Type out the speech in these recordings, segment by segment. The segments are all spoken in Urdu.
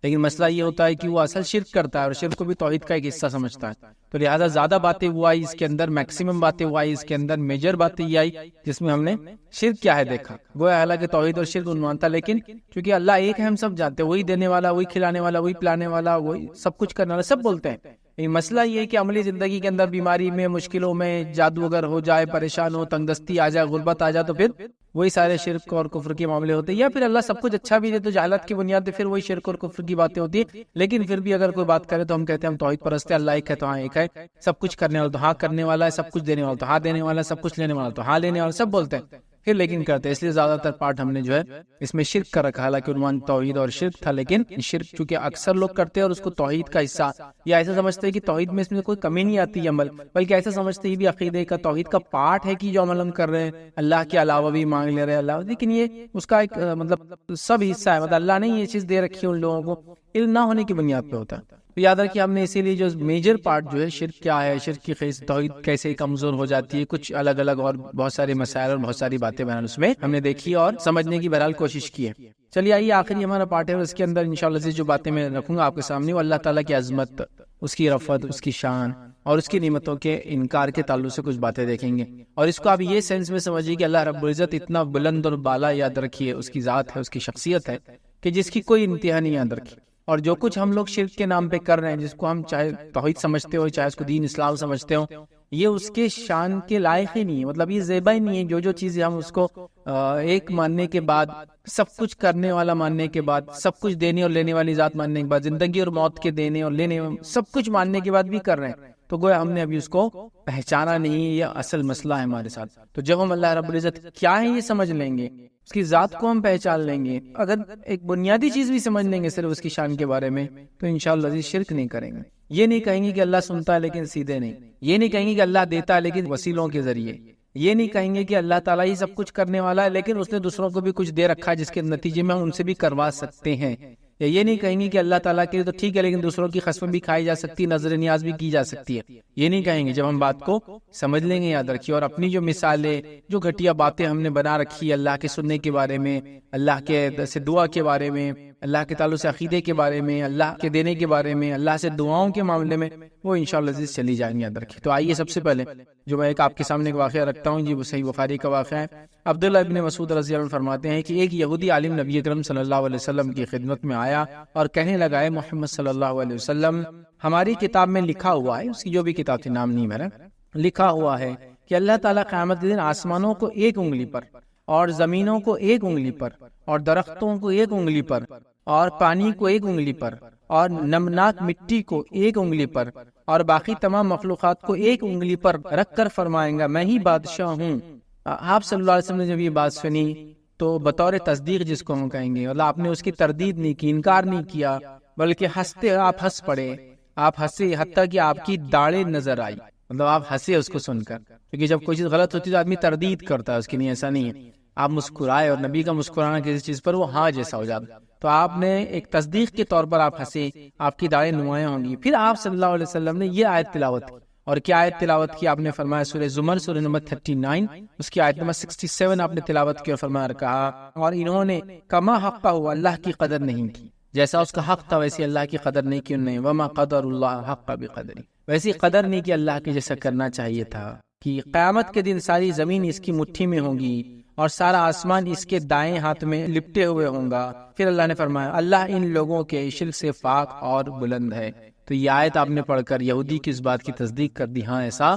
لیکن مسئلہ یہ ہوتا ہے کہ وہ اصل شرک کرتا ہے اور شرک کو بھی توحید کا ایک حصہ سمجھتا ہے، تو لہٰذا زیادہ باتیں وہ آئی اس کے اندر، میکسیمم باتیں وہ آئی اس کے اندر، میجر باتیں یہ آئی جس میں ہم نے شرک کیا ہے دیکھا۔ وہ حالانکہ توحید اور شرک عنوان تھا، لیکن چونکہ اللہ ایک ہے ہم سب جانتے ہیں، وہی دینے والا، وہی کھلانے والا، وہی پلانے والا، وہی سب کچھ کرنے والا، سب بولتے ہیں۔ مسئلہ یہ ہے کہ عملی زندگی کے اندر بیماری میں، مشکلوں میں، جادو اگر ہو جائے، پریشان ہو، تنگ دستی آ جائے، غربت آ جائے، تو پھر وہی سارے شرک اور کفر کے معاملے ہوتے ہیں، یا پھر اللہ سب کچھ اچھا بھی دے تو جہالت کی بنیاد پہ پھر وہی شرک اور کفر کی باتیں ہوتی ہیں۔ لیکن پھر بھی اگر کوئی بات کرے تو ہم کہتے ہیں ہم توحید پرست ہیں، اللہ ایک ہے تو ہاں ایک ہے، سب کچھ کرنے والا تو ہاں کرنے والا ہے، سب کچھ دینے والا تو ہاں دینے والا ہے، سب کچھ لینے والا تو ہاں لینے والا، سب بولتے ہیں پھر لیکن کرتے ہیں۔ اس لیے زیادہ تر پارٹ ہم نے جو ہے اس میں شرک کا رکھا، حالانکہ عنوان توحید اور شرک تھا، لیکن شرک چونکہ اکثر لوگ کرتے ہیں اور اس کو توحید کا حصہ یا ایسا سمجھتے ہیں کہ توحید میں اس میں کوئی کمی نہیں آتی عمل، بلکہ ایسا سمجھتے ہیں بھی عقیدے کا توحید کا پارٹ ہے کہ جو عمل ہم کر رہے ہیں اللہ کے علاوہ بھی مانگ لے رہے ہیں اللہ، لیکن یہ اس کا ایک مطلب سب حصہ ہے، مطلب اللہ نے یہ چیز دے رکھی ہے ان لوگوں کو، علم نہ ہونے کی بنیاد پہ ہوتا ہے۔ تو یاد رکھیے ہم نے اسی لیے جو میجر پارٹ جو ہے شرک کیا ہے، شرک کی توحید کیسے کمزور ہو جاتی ہے، کچھ الگ الگ اور بہت سارے مسائل اور بہت ساری باتیں بہرحال اس میں ہم نے دیکھی اور سمجھنے کی بہرحال کوشش کی ہے۔ چلیے آئیے آخری ہمارا پارٹ ہے، اس کے اندر انشاءاللہ جو باتیں میں رکھوں گا آپ کے سامنے وہ اللہ تعالیٰ کی عظمت، اس کی رفعت، اس کی شان اور اس کی نعمتوں کے انکار کے تعلق سے کچھ باتیں دیکھیں گے، اور اس کو آپ یہ سینس میں سمجھیے کہ اللہ رب العزت اتنا بلند اور بالا یاد رکھیے، اس کی ذات ہے، اس کی شخصیت ہے کہ جس کی کوئی انتہا نہیں یاد رکھی، اور جو کچھ ہم لوگ شرک کے نام پہ کر رہے ہیں، جس کو ہم چاہے توحید سمجھتے ہو چاہے اس کو دین اسلام سمجھتے ہو، یہ اس کے شان کے لائق ہی نہیں ہے، مطلب یہ زیبا ہی نہیں ہے۔ جو چیزیں ہم اس کو ایک ماننے کے بعد، سب کچھ کرنے والا ماننے کے بعد، سب کچھ دینے اور لینے والی ذات ماننے کے بعد، زندگی اور موت کے دینے اور لینے سب کچھ ماننے کے بعد بھی کر رہے ہیں، تو گویا ہم نے ابھی اس کو پہچانا نہیں، یہ اصل مسئلہ ہے ہمارے ساتھ۔ تو جب ہم اللہ رب العزت کیا ہے یہ سمجھ لیں گے، اس کی ذات کو ہم پہچان لیں گے، اگر ایک بنیادی چیز بھی سمجھ لیں گے صرف اس کی شان کے بارے میں، تو انشاءاللہ عزیز شرک نہیں کریں گے۔ یہ نہیں کہیں گے کہ اللہ سنتا ہے لیکن سیدھے نہیں، یہ نہیں کہیں گے کہ اللہ دیتا ہے لیکن وسیلوں کے ذریعے، یہ نہیں کہیں گے کہ اللہ تعالیٰ ہی سب کچھ کرنے والا ہے لیکن اس نے دوسروں کو بھی کچھ دے رکھا ہے جس کے نتیجے میں ہم ان سے بھی کروا سکتے ہیں، یا یہ نہیں کہیں گے کہ اللہ تعالیٰ کے لیے تو ٹھیک ہے لیکن دوسروں کی قسمیں بھی کھائی جا سکتی ہے، نظر نیاز بھی کی جا سکتی ہے، یہ نہیں کہیں گے۔ جب ہم بات کو سمجھ لیں گے، یاد رکھیے، اور اپنی جو مثالیں، جو گھٹیا باتیں ہم نے بنا رکھی اللہ کے سننے کے بارے میں، اللہ کے سے دعا کے بارے میں، اللہ کے تعلق سے عقیدے کے بارے میں، اللہ کے دینے کے بارے میں، اللہ سے دعاؤں کے معاملے میں، وہ انشاءاللہ عزیز چلی جائیں گے، یاد رکھیے۔ تو آئیے سب سے پہلے جو میں ایک آپ کے سامنے ایک واقعہ رکھتا ہوں، جی وہ صحیح بخاری کا واقعہ ہے۔ عبداللہ ابن مسعود رضی اللہ عنہ فرماتے ہیں کہ ایک یہودی عالم نبی اکرم صلی اللہ علیہ وسلم کی خدمت میں آیا اور کہنے لگا، اے محمد صلی اللہ علیہ وسلم، ہماری کتاب میں لکھا ہوا ہے، اس کی جو بھی کتاب تھی نام نہیں میرا، لکھا ہوا ہے کہ اللہ تعالیٰ قیامت کے دن آسمانوں کو ایک انگلی پر اور زمینوں کو ایک انگلی پر اور درختوں کو ایک انگلی پر اور پانی کو ایک انگلی پر اور نمناک مٹی کو ایک انگلی پر اور باقی تمام مخلوقات کو ایک انگلی پر رکھ کر فرمائیں گا، میں ہی بادشاہ ہوں۔ آپ صلی اللہ علیہ وسلم نے جب یہ بات سنی تو بطور تصدیق جس کو ہم کہیں گے، اللہ آپ نے اس کی تردید نہیں کی، انکار نہیں کیا، بلکہ ہنستے آپ ہنس پڑے، آپ ہنسے، حتیٰ کہ آپ کی داڑھیں نظر آئی، مطلب آپ ہنسے اس کو سن کر، کیونکہ جب کوئی چیز غلط ہوتی ہے تو آدمی تردید کرتا ہے اس کی، نہیں ایسا نہیں ہے، آپ مسکرائے، اور نبی کا مسکرانا کسی چیز پر وہ ہاں جیسا ہو جاتا، تو آپ نے ایک تصدیق کے طور پر آپ ہنسے، آپ کی داڑھیں نمایاں ہوں گی۔ پھر آپ صلی اللہ علیہ وسلم نے یہ آیت تلاوت کی، اور کیا آیت تلاوت کی؟ آپ نے فرمایا سورہ زمر سورہ نمبر 39 اس کی آیت نمبر 67 آپ نے تلاوت کی اور فرمایا کہا، اور انہوں نے کما حق ہوا، اللہ کی قدر نہیں کی، جیسا اس کا حق تھا ویسی اللہ کی قدر نہیں کی انہوں نے، وما قدر اللہ حق بقدری، ویسی قدر نہیں کی اللہ کے جیسا کرنا چاہیے تھا، کہ قیامت کے دن ساری زمین اس کی مٹھی میں ہوگی اور سارا آسمان اس کے دائیں ہاتھ میں لپٹے ہوئے ہوں گا۔ پھر اللہ نے فرمایا، اللہ ان لوگوں کے شرک سے پاک اور بلند ہے۔ تو یہ آیت آپ نے پڑھ کر یہودی کی اس بات کی تصدیق کر دی، ہاں ایسا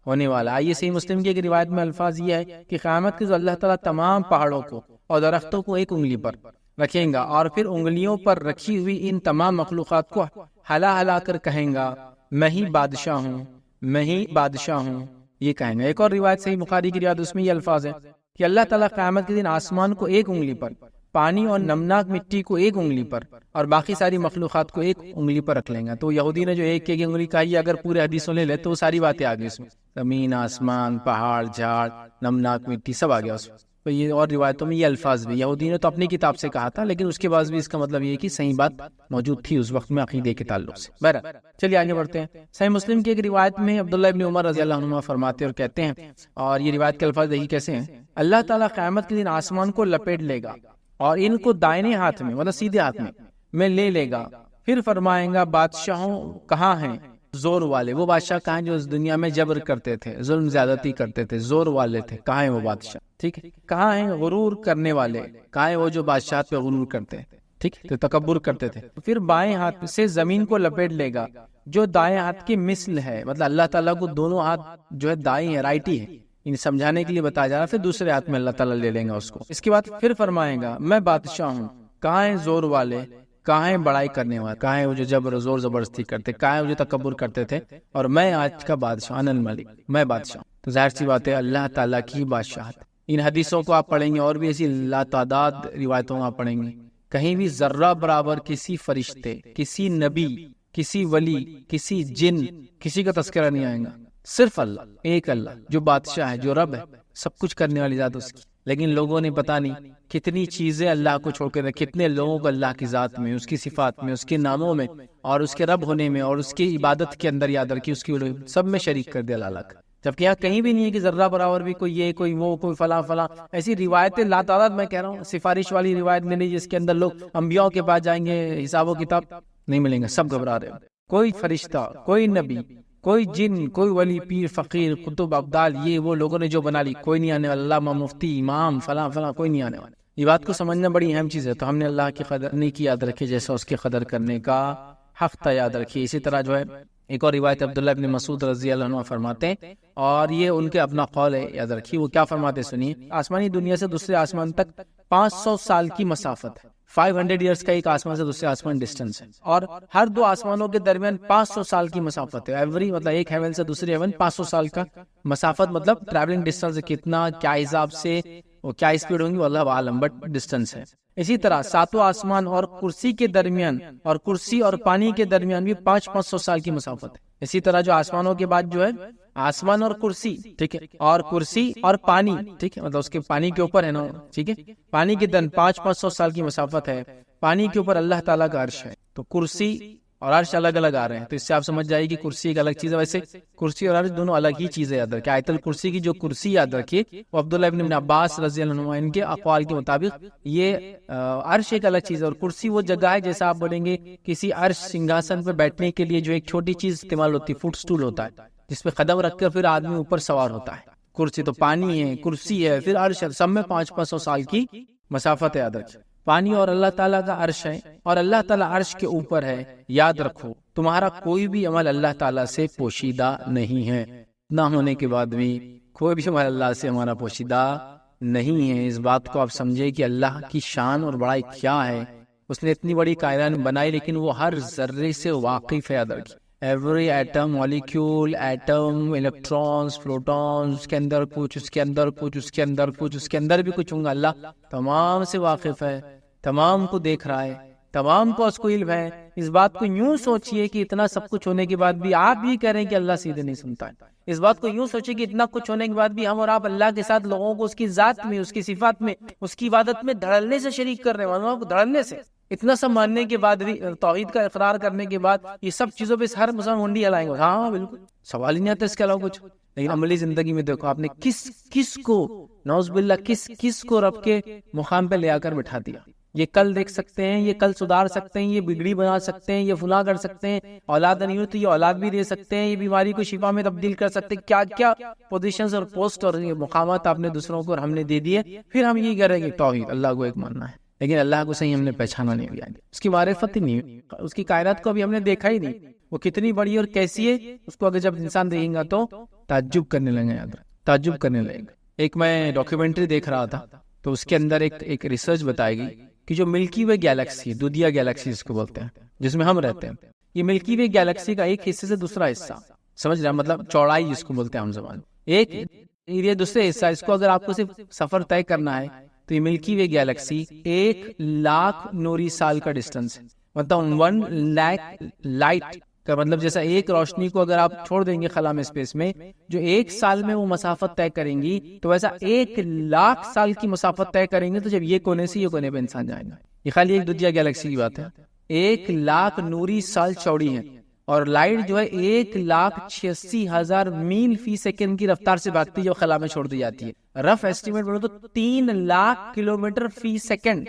ہونے والا۔ آئیے صحیح مسلم کی ایک روایت میں الفاظ یہ ہے کہ قیامت کے اللہ تعالیٰ تمام پہاڑوں کو اور درختوں کو ایک انگلی پر رکھیں گا، اور پھر انگلیوں پر رکھی ہوئی ان تمام مخلوقات کو ہلا ہلا کر کہیں گا، میں ہی بادشاہ ہوں، میں ہی بادشاہ ہوں، یہ کہیں گا۔ ایک اور روایت صحیح بخاری کی روایت، اس میں یہ الفاظ ہے کہ اللہ تعالیٰ قیامت کے دن آسمان کو ایک انگلی پر، پانی اور نمناک مٹی کو ایک انگلی پر اور باقی ساری مخلوقات کو ایک انگلی پر رکھ لیں گا۔ تو یہودی نے جو ایک ایک انگلی کہی، اگر پورے حدیثوں لے لے تو ساری باتیں آ گئی اس میں، زمین، آسمان، پہاڑ، جھاڑ، نمناک مٹی سب آ گیا اس میں۔ تو یہ اور روایتوں میں یہ الفاظ بھی یہودی نے تو اپنی کتاب سے کہا تھا، لیکن اس کے بعد بھی اس کا مطلب یہ کہ صحیح بات موجود تھی اس وقت میں عقیدے کے تعلق سے۔ بہرحال چلیے آگے بڑھتے ہیں۔ صحیح مسلم کی ایک روایت میں عبداللہ ابن عمر رضی اللہ عنہ فرماتے اور کہتے ہیں، اور یہ روایت کے الفاظ دیکھیے کیسے ہیں، اللہ تعالیٰ قیامت کے دن آسمان کو لپیٹ لے گا اور ان کو دائنے ہاتھ میں، مطلب سیدھے ہاتھ میں، میں لے لے گا۔ پھر فرمائیں گا بادشاہوں کہاں ہیں زور والے، وہ بادشاہ کہاں ہیں جو اس دنیا میں جبر کرتے تھے، ظلم زیادتی کرتے تھے، زور والے تھے، کہاں ہیں وہ بادشاہ؟ ٹھیک ہے، کہاں ہیں غرور کرنے والے، کہاں ہیں وہ جو بادشاہ پہ غرور کرتے ہیں، ٹھیک تو تکبر کرتے تھے۔ پھر بائیں ہاتھ سے زمین کو لپیٹ لے گا جو دائیں ہاتھ کی مثل ہے، مطلب اللہ تعالیٰ کو دونوں ہاتھ جو ہے دائیں ہے، رائٹی ہے، ان سمجھانے کے لیے بتایا جا رہا ہے۔ پھر دوسرے ہاتھ میں اللہ تعالیٰ لے لیں گا اس کو۔ اس کے بعد پھر فرمائے گا میں بادشاہ ہوں، کہاں ہیں زور والے، کہاں ہیں بڑائی کرنے والے، کہاں ہیں وہ جو جبر زور زبردستی کرتے، کہاں ہیں وہ جو تکبر کرتے تھے، اور میں آج کا بادشاہ، انا الملک، میں بادشاہ ہوں۔ تو ظاہر سی بات ہے اللہ تعالیٰ کی بادشاہت۔ ان حدیثوں کو آپ پڑھیں گے اور بھی ایسی لاتعداد روایتوں کو آپ پڑھیں گے، کہیں بھی ذرہ برابر کسی فرشتے، کسی نبی، کسی ولی، کسی جن، کسی کا تذکرہ نہیں آئے گا، صرف اللہ، ایک اللہ جو بادشاہ ہے، جو رب ہے، سب کچھ کرنے والی ذات اس کی۔ لیکن لوگوں نے پتہ نہیں کتنی چیزیں اللہ کو چھوڑ کے، کتنے لوگوں کو اللہ کی ذات میں، اس کی صفات میں، اس کے ناموں میں، اور اس کے رب ہونے میں، اور اس کی عبادت کے اندر یاد رکھی، اس کی سب میں شریک کر دیا اللہ کا۔ جبکہ یہاں کہیں بھی نہیں ہے کہ ذرہ برابر بھی کوئی یہ کوئی وہ کوئی فلاں فلاں، ایسی روایتیں لاتعداد، میں کہہ رہا ہوں سفارش والی روایت میں نہیں جس کے اندر لوگ انبیاء کے پاس جائیں گے حساب و کتاب نہیں ملیں گے، سب گھبرا رہے ہیں۔ کوئی فرشتہ، کوئی نبی، کوئی جن، کوئی ولی، پیر، فقیر، قطب، ابدال، یہ وہ لوگوں نے جو بنا لی، کوئی نہیں آنے والا، علامہ، مفتی، امام، فلاں فلاں، کوئی نہیں آنے والا۔ یہ بات کو سمجھنا بڑی اہم چیز ہے۔ تو ہم نے اللہ کی قدر نہیں کی یاد رکھے جیسا اس کی قدر کرنے کا حق تھا یاد رکھیے۔ اسی طرح جو ہے ایک اور روایت عبداللہ ابن مسعود رضی اللہ عنہ فرماتے ہیں، اور یہ ان کے اپنا قول ہے، یاد رکھیے وہ کیا فرماتے سنیے۔ آسمانی دنیا سے دوسرے آسمان تک 500 سال کی مسافت ہے، 500 ایئرس کا ایک آسمان سے دوسرے آسمان ڈسٹینس ہے، اور ہر دو آسمانوں کے درمیان 500 سال کی مسافت ہے۔ ایوری مطلب ایک ہیون سے دوسری ہیون 500 سال کا مسافت، مطلب ٹریولنگ ڈسٹینس کتنا، کیا حساب سے وہ کیا اسپیڈ ہوں گی واللہ عالم، بٹ ڈسٹینس ہے۔ اسی طرح ساتوں آسمان اور کرسی کے درمیان، اور کرسی اور پانی کے درمیان بھی 500 سال کی مسافت ہے۔ اسی طرح جو آسمانوں کے بعد جو ہے آسمان اور کرسی، ٹھیک ہے، اور کرسی اور پانی، ٹھیک ہے، مطلب اس کے پانی کے اوپر ہے نا، ٹھیک ہے، پانی کے درمیان 500 سال کی مسافت ہے۔ پانی کے اوپر اللہ تعالیٰ کا عرش ہے، تو کرسی اور عرش الگ الگ آ رہے ہیں، تو اس سے آپ سمجھ جائے کہ کرسی ایک الگ چیز ہے۔ ویسے کرسی اور عرش دونوں الگ ہی چیزیں یاد رکھیں۔ آیت الکرسی کی جو کرسی یاد رکھیے وہ عبداللہ ابن عباس رضی اللہ عنہ ان کے اقوال کے مطابق یہ عرش ایک الگ چیز ہے، اور کرسی وہ جگہ ہے جیسا آپ بولیں گے کسی عرش سنگھاسن پہ بیٹھنے کے لیے جو ایک چھوٹی چیز استعمال ہوتی ہے، فٹ سٹول ہوتا ہے جس پہ قدم رکھ کر پھر آدمی اوپر سوار ہوتا ہے۔ کرسی تو پانی ہے، کرسی ہے، پھر عرش ہے، سب میں 500 سال کی مسافت ہے، یاد رکھیں۔ پانی اور اللہ تعالیٰ کا عرش ہے، اور اللہ تعالیٰ عرش کے اوپر ہے۔ یاد رکھو تمہارا کوئی بھی عمل اللہ تعالیٰ سے پوشیدہ نہیں ہے، نہ ہونے کے بعد بھی کوئی بھی عمل اللہ سے ہمارا پوشیدہ نہیں ہے۔ اس بات کو آپ سمجھے کہ اللہ کی شان اور بڑائی کیا ہے۔ اس نے اتنی بڑی کائنات بنائی لیکن وہ ہر ذرے سے واقف ہے، یاد رکھیے۔ Every atom, molecule, atom, electrons, protons, اس کے اندر کچھ، اس کے اندر کچھ، اس کے اندر کچھ، اس کے اندر بھی کچھ ہوں گا، اللہ تمام سے واقف ہے، تمام کو دیکھ رہا ہے، تمام کو اس کو علم ہے۔ اس بات کو یوں سوچئے کہ اتنا سب کچھ ہونے کے بعد بھی آپ یہ کہہ رہے ہیں کہ اللہ سیدھے نہیں سنتا ہے۔ اس بات کو یوں سوچئے کہ اتنا کچھ ہونے کے بعد بھی ہم اور آپ اللہ کے ساتھ لوگوں کو اس کی ذات میں، اس کی صفات میں، اس کی عبادت میں دھڑلنے سے شریک کر رہے ہیں، کو دھڑلنے سے۔ اتنا سب ماننے کے بعد بھی، توحید کا اقرار کرنے کے بعد یہ سب چیزوں پہ ہر مسلمان منڈی ہلائیں گے، ہاں بالکل، سوال ہی نہیں آتا اس کے علاوہ کچھ۔ لیکن عملی زندگی میں دیکھو آپ نے کس کو نعوذ باللہ کس کو رب کے مقام پہ لے آ کر بٹھا دیا۔ یہ کل دیکھ سکتے ہیں، یہ کل سدھار سکتے ہیں، یہ بگڑی بنا سکتے ہیں، یہ فلاں کر سکتے ہیں، اولاد نہیں ہو تو یہ اولاد بھی دے سکتے ہیں، یہ بیماری کو شفا میں تبدیل کر سکتے ہیں، کیا کیا پوزیشنز اور پوسٹ اور یہ مقامات آپ نے دوسروں کو اور ہم نے دے دیے۔ پھر ہم یہ کہہ رہے ہیں کہ توحید، اللہ کو ایک ماننا ہے، لیکن اللہ کو صحیح ہم نے پہچانا نہیں ہوا، اس کی معرفت ہی نہیں ہوئی، اس کی کائنات کو ابھی ہم نے دیکھا ہی نہیں، وہ کتنی بڑی اور کیسی ہے اس کو اگر جب انسان دیکھیں گا تو تعجب کرنے لگے، یاد رکھ، تعجب کرنے لگے گا۔ ایک میں ڈاکیومنٹری دیکھ رہا تھا تو اس کے اندر ایک ریسرچ بتائی گئی کہ جو ملکی وے گیلیکسی، دودھیا گیلیکسی جس کو بولتے ہیں، جس میں ہم رہتے ہیں، یہ ملکی وے گیلیکسی کا ایک حصے سے دوسرا حصہ، سمجھ رہے ہیں، مطلب چوڑائی جس کو بولتے ہیں ہم زبان، ایک یہ دوسرے حصہ، اس کو اگر آپ کو صرف سفر طے کرنا ہے تو یہ ملکی وے گیلیکسی 1,00,000 نوری سال کا ڈسٹینس ہے، مطلب 1,00,000 لائٹ کا، مطلب جیسا ایک روشنی کو اگر آپ چھوڑ دیں گے خلا میں اسپیس میں، جو 1 سال میں وہ مسافت طے کریں گی، تو ویسا 1,00,000 سال کی مسافت طے کریں گے تو جب یہ کونے سے یہ کونے پہ انسان جائے گا۔ یہ خالی ایک دودھیا گیلیکسی کی بات ہے، 1,00,000 نوری سال چوڑی ہے، اور لائٹ جو ہے 1,86,000 میل فی سیکنڈ کی رفتار سے بھاگتی ہے جو خلا میں چھوڑ دی جاتی ہے۔ رف ایسٹیمیٹ بولو تو 3,00,000 کلومیٹر فی سیکنڈ،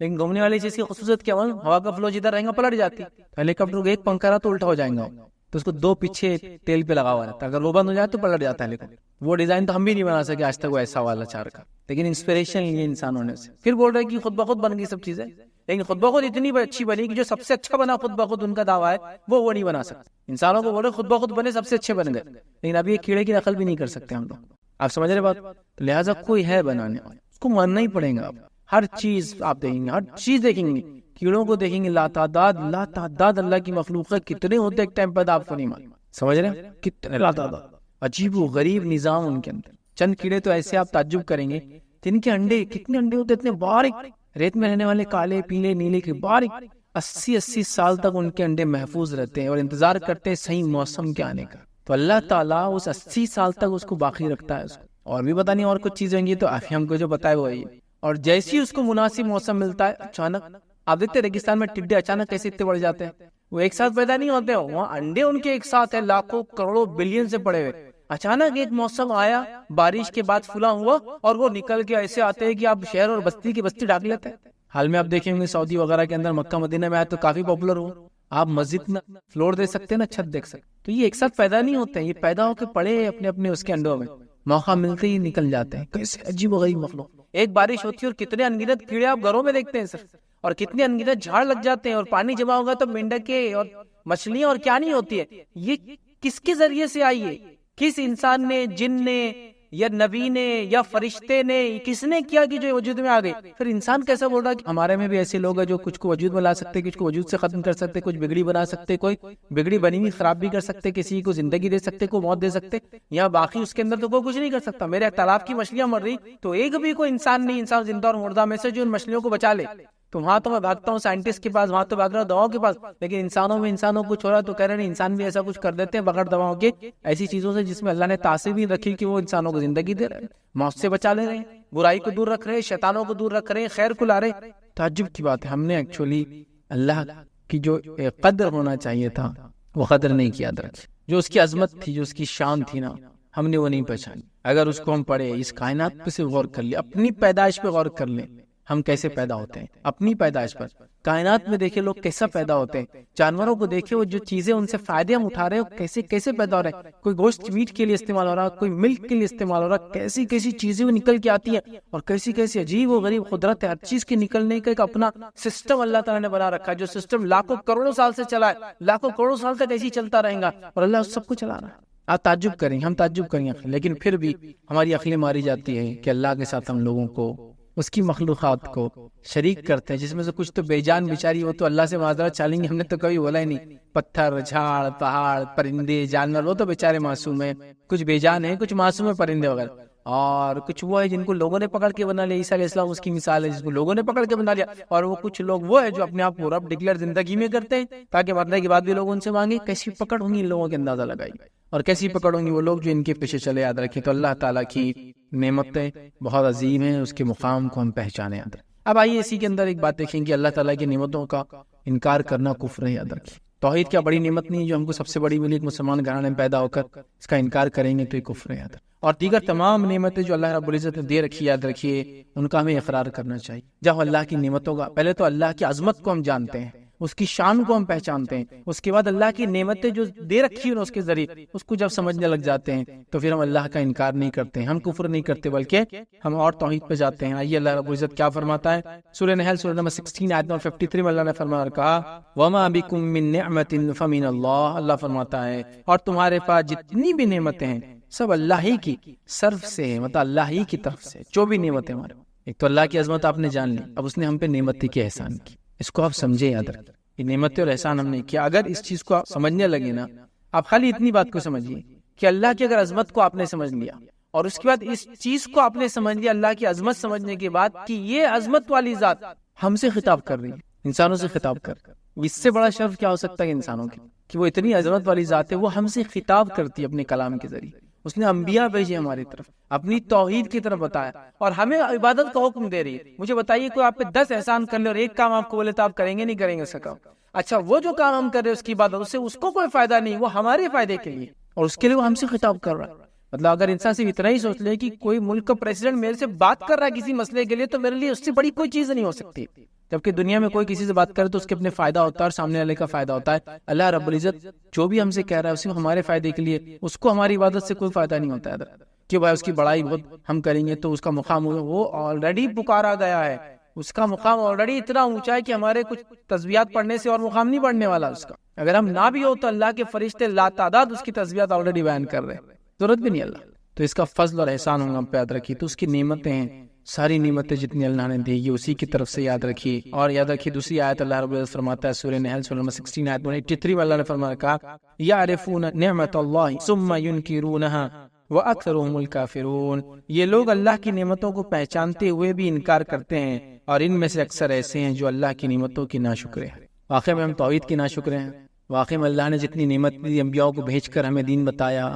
لیکن گھومنے والی چیز کی خصوصیت کیا ہے؟ ہوا کا فلو جدھر رہے گا پلٹ جاتی ہے. ہیلی کاپٹر کو ایک پنکھا رہا تو الٹا ہو جائیں گا، تو اس کو دو پیچھے تیل پہ لگا ہوا رہتا ہے، اگر وہ بند ہو جائے تو پلٹ جاتا ہے. لیکن وہ ڈیزائن تو ہم بھی نہیں بنا سکے آج تک وہ ایسا والا چار کا، لیکن انسپریشن لیے انسانوں نے سے. پھر بول رہے کہ خود بخود بن گئی سب چیزیں، لیکن خود بخود اتنی اچھی بنی کہ جو سب سے اچھا بنا خود بخود ان کا دعویٰ ہے وہ نہیں بنا سکتے. انسانوں کو بولے خود بخود بنے سب سے اچھے بن گئے، لیکن ابھی یہ کیڑے کی نقل بھی نہیں کر سکتے ہم لوگ. آپ سمجھ رہے بات؟ تو لہٰذا کوئی ہے بنانے والا، اس کو ماننا ہی پڑے گا. ہر چیز آپ دیکھیں گے، ہر چیز دیکھیں گے، کیڑوں کو دیکھیں گے، لاتعداد اللہ کی مخلوق کتنے ہوتے ایک ٹائم پر آپ کو نہیں معلوم. سمجھ رہے ہیں کتنے لاتعداد، عجیب و غریب نظام ان کے اندر. چند کیڑے تو ایسے آپ تعجب کریں گے جن کے انڈے کتنے انڈے ہوتے، اتنے باریک، ریت میں رہنے والے کالے پیلے نیلے کے باریک، 80 سال تک ان کے انڈے محفوظ رہتے ہیں اور انتظار کرتے ہیں صحیح موسم کے آنے کا. تو اللہ تعالیٰ اس 80 سال تک اس کو باقی رکھتا ہے. اس کو اور بھی پتہ نہیں اور کچھ چیزیں ہوں گی، تو ہم کو جو پتا ہے وہ ہے. اور جیسی اس کو مناسب موسم ملتا ہے، اچانک آپ دیکھتے ریگستان میں ٹڈے اچانک کیسے اتنے بڑھ جاتے ہیں. وہ ایک ساتھ پیدا نہیں ہوتے، وہاں انڈے ان کے ایک ساتھ ہیں، لاکھوں کروڑوں بلین سے پڑے ہوئے. اچانک ایک موسم آیا، بارش کے بعد فلاں ہوا، اور وہ نکل کے ایسے آتے ہیں کہ آپ شہر اور بستی کی بستی ڈھانک لیتے ہیں. حال میں آپ دیکھیں گے سعودی وغیرہ کے اندر مکہ مدینہ میں آئے تو کافی پاپولر ہوا. آپ مسجد میں فلور دیکھ سکتے ہیں نا، چھت دیکھ سکتے. تو یہ ایک ساتھ پیدا نہیں ہوتے ہیں، یہ پیدا ہو کے پڑے اپنے اپنے اس کے انڈوں میں، موقع ملتے ہی نکل جاتے ہیں. کیسے عجیب و غریب مخلوق. ایک بارش ہوتی ہے اور کتنے انگنت کیڑے آپ گھروں میں دیکھتے ہیں صرف، اور کتنے انگنت جھاڑ لگ جاتے ہیں، اور پانی جمع ہوگا تو مینڈکیں اور مچھلیاں اور کیا نہیں ہوتی ہے. یہ کس کے ذریعے سے آئی ہے؟ کس انسان نے، جن نے، یا نبی نے، یا فرشتے نے، کس نے کیا کہ جو وجود میں آ گئی؟ پھر انسان کیسا بول رہا کہ ہمارے میں بھی ایسے لوگ ہیں جو کچھ کو وجود میں لا سکتے، کچھ کو وجود سے ختم کر سکتے، کچھ بگڑی بنا سکتے، کوئی بگڑی بنی ہوئی خراب بھی کر سکتے، کسی کو زندگی دے سکتے، کو موت دے سکتے. یہاں باقی اس کے اندر تو کوئی کچھ نہیں کر سکتا. میرے تالاب کی مچھلیاں مر رہی تو ایک بھی کوئی انسان نہیں، انسان زندہ اور مردہ میں سے جو ان مچھلیوں کو بچا لے. تو وہاں تو میں بھاگتا ہوں سائنٹسٹ کے پاس، وہاں تو بھاگ رہا ہوں دواؤں کے پاس، لیکن انسانوں میں انسانوں کو چھوڑا تو کہہ رہے ہیں انسان بھی ایسا کچھ کر دیتے ہیں بغیر دواؤں کے، ایسی چیزوں سے جس میں اللہ نے تاثیر بھی رکھی کہ وہ انسانوں کو زندگی دے رہے ہیں، موت سے بچا لے رہے ہیں، برائی کو دور رکھ رہے ہیں، شیطانوں کو دور رکھ رہے ہیں، خیر کو لا رہے ہیں. تعجب کی بات ہے، ہم نے ایکچولی اللہ کی جو قدر ہونا چاہیے تھا وہ قدر نہیں کیا. درخت جو اس کی عظمت تھی، جو اس کی شان تھی نا، ہم نے وہ نہیں پہچانی. اگر اس کو ہم پڑھے، اس کائنات پہ سے غور کر لیں، اپنی پیدائش پہ غور کر لیں، ہم کیسے پیدا ہوتے ہیں اپنی پیدائش پر. کائنات میں دیکھیں لوگ کیسا پیدا ہوتے ہیں، جانوروں کو دیکھیں وہ جو چیزیں ان سے فائدے ہم اٹھا رہے ہیں کیسے کیسے پیدا ہو رہے ہیں. کوئی گوشت میٹ کے لیے استعمال ہو رہا ہے، کوئی ملک کے لیے استعمال ہو رہا ہے، کیسی کیسی چیزیں وہ نکل کے آتی ہیں، اور کیسی کیسی عجیب و غریب قدرت ہے. ہر چیز کے نکلنے کا ایک اپنا سسٹم اللہ تعالیٰ نے بنا رکھا ہے، جو سسٹم لاکھوں کروڑوں سال سے چلا ہے، لاکھوں کروڑوں سال تک ایسے ہی چلتا رہے گا، اور اللہ اس سب کو چلا رہا ہے. آپ تعجب کریں، ہم تعجب کریں، لیکن پھر بھی ہماری عقلیں ماری جاتی ہے کہ اللہ کے ساتھ ہم لوگوں کو، اس کی مخلوقات کو شریک کرتے ہیں، جس میں سے کچھ تو بے جان بیچاری وہ تو اللہ سے معذرت چالیں گے، ہم نے تو کبھی بولا ہی نہیں. پتھر، جھاڑ، پہاڑ، پرندے، جانور، وہ تو بیچارے معصوم ہیں، کچھ بے جان ہیں، کچھ معصوم ہیں پرندے وغیرہ، اور کچھ وہ ہے جن کو لوگوں نے پکڑ کے بنا لیا. عیسیٰ علیہ السلام اس کی مثال ہے، جس کو لوگوں نے پکڑ کے بنا لیا. اور وہ کچھ لوگ وہ ہے جو اپنے آپ کو رب ڈکلیئر زندگی میں کرتے ہیں تاکہ مرنے کے بعد بھی لوگ ان سے مانگیں. کیسی پکڑ ہوں گی ان لوگوں کے اندازہ لگائی، اور کیسی پکڑ ہوں گی وہ لوگ جو ان کے پیچھے چلے. یاد رکھیں تو اللہ تعالیٰ کی نعمتیں بہت عظیم ہیں، اس کے مقام کو ہم پہچانے. یاد رکھیں. اب آئیے اسی کے اندر ایک بات دیکھیں کہ اللہ تعالیٰ کی نعمتوں کا انکار کرنا کفر ہے. یاد رکھیں توحید کیا بڑی نعمت نہیں ہے جو ہم کو سب سے بڑی ملی، ایک مسلمان گھرانے میں پیدا ہو کر اس کا انکار کریں گے تو یہ کفر ہے. یاد رکھیں. اور دیگر تمام نعمتیں جو اللہ رب العزت نے دے رکھی، یاد رکھیے ان کا ہمیں اقرار کرنا چاہیے. جب اللہ کی نعمتوں کا، پہلے تو اللہ کی عظمت کو ہم جانتے ہیں، اس کی شان کو ہم پہچانتے ہیں، اس کے بعد اللہ کی نعمتیں جو دے رکھی ہیں اس کے ذریعے اس کو جب سمجھنے لگ جاتے ہیں تو پھر ہم اللہ کا انکار نہیں کرتے ہیں، ہم کفر نہیں کرتے بلکہ ہم اور توحید پہ جاتے ہیں. آئیے اللہ رب العزت کیا فرماتا ہے سورہ نحل سورہ نمبر 16 آیت نمبر 53 میں اللہ نے فرمایا اور کہا وَمَا بِكُم مِّن نِعْمَةٍ فَمِنَ اللَّهِ. اللہ فرماتا ہے اور تمہارے پاس جتنی بھی نعمتیں ہیں سب اللہ ہی کی صرف سے ہے، مطلب اللہ ہی کی طرف سے. جو بھی نعمتیں ہمارے، ایک تو اللہ کی عظمت آپ نے جان لی، اب اس نے ہم پہ نعمتی کے احسان کی، اس کو آپ سمجھے. یاد رکھیں یہ نعمتیں اور احسان ہم نے کیا. اگر اس چیز کو آپ سمجھنے لگے نا، آپ خالی اتنی بات کو سمجھیے کہ اللہ کی اگر عظمت کو آپ نے سمجھ لیا اور اس کے بعد اس چیز کو آپ نے سمجھ لیا، اللہ کی عظمت سمجھنے کے بعد کہ یہ عظمت والی ذات ہم سے خطاب کر رہی ہے، انسانوں سے خطاب کر رہی ہے. اس سے بڑا شرف کیا ہو سکتا ہے انسانوں کی کہ وہ اتنی عظمت والی ذات ہے، وہ ہم سے خطاب کرتی ہے اپنے کلام کے ذریعے. اس نے انبیاء بھیجے ہماری طرف، اپنی توحید کی طرف بتایا اور ہمیں عبادت کا حکم دے رہی ہے. مجھے بتائیے کوئی آپ پہ 10 احسان کر لے اور ایک کام آپ کو بولے تو آپ کریں گے نہیں کریں گے اس کا کام؟ اچھا وہ جو کام ہم کر رہے ہیں اس کی عبادت، اس سے اس کو کوئی فائدہ نہیں، وہ ہمارے فائدے کے لیے، اور اس کے لیے وہ ہم سے خطاب کر رہا ہے. مطلب اگر انسان صرف اتنا ہی سوچ لے کہ کوئی ملک کا پریزیڈنٹ میرے سے بات کر رہا ہے کسی مسئلے کے لیے تو میرے لیے اس سے بڑی کوئی چیز نہیں ہو سکتی. جبکہ دنیا میں کوئی کسی سے بات کرے تو اس کے اپنے فائدہ ہوتا ہے اور سامنے والے کا فائدہ ہوتا ہے. اللہ رب العزت جو بھی ہم سے کہہ رہا ہے اسے ہمارے فائدے کے لیے، اس کو ہماری عبادت سے کوئی فائدہ نہیں ہوتا ہے کہ بھائی اس کی بڑائی بہت ہم کریں گے تو اس کا مقام ہوگا. وہ آلریڈی پکارا گیا ہے، اس کا مقام آلریڈی اتنا اونچا ہے کہ ہمارے کچھ تسبیحات پڑھنے سے اور مقام نہیں بڑھنے والا اس کا. اگر ہم نہ بھی ہو تو اللہ کے فرشتے لا تعداد اس کی تسبیحات آلریڈی بیان کر رہے ہیں، ضرورت بھی نہیں اللہ. تو اس کا فضل اور احسان ہم پہ یاد رکھیے. تو اس کی نعمتیں ہیں، ساری نعمتیں جتنی اللہ نے دی یہ اسی کی طرف سے یاد رکھیے. اور یاد رکھیے دوسری آیت اللہ رب العزت فرماتا ہے سورہ نحل سورہ نمبر 16 آیت 183 میں اللہ نے فرمایا کہا یعرفون نعمت اللہ ثم ینکرونها وَأَكْثَرُهُمُ الْكَافِرُونَ. یہ لوگ اللہ کی نعمتوں کو پہچانتے ہوئے بھی انکار کرتے ہیں اور ان میں سے اکثر ایسے ہیں جو اللہ کی نعمتوں کی ناشکرے ہیں. واقعی میں ہم توحید کی ناشکرے ہیں. واقعی میں اللہ نے جتنی نعمت دی انبیاء کو بھیج کر ہمیں دین بتایا،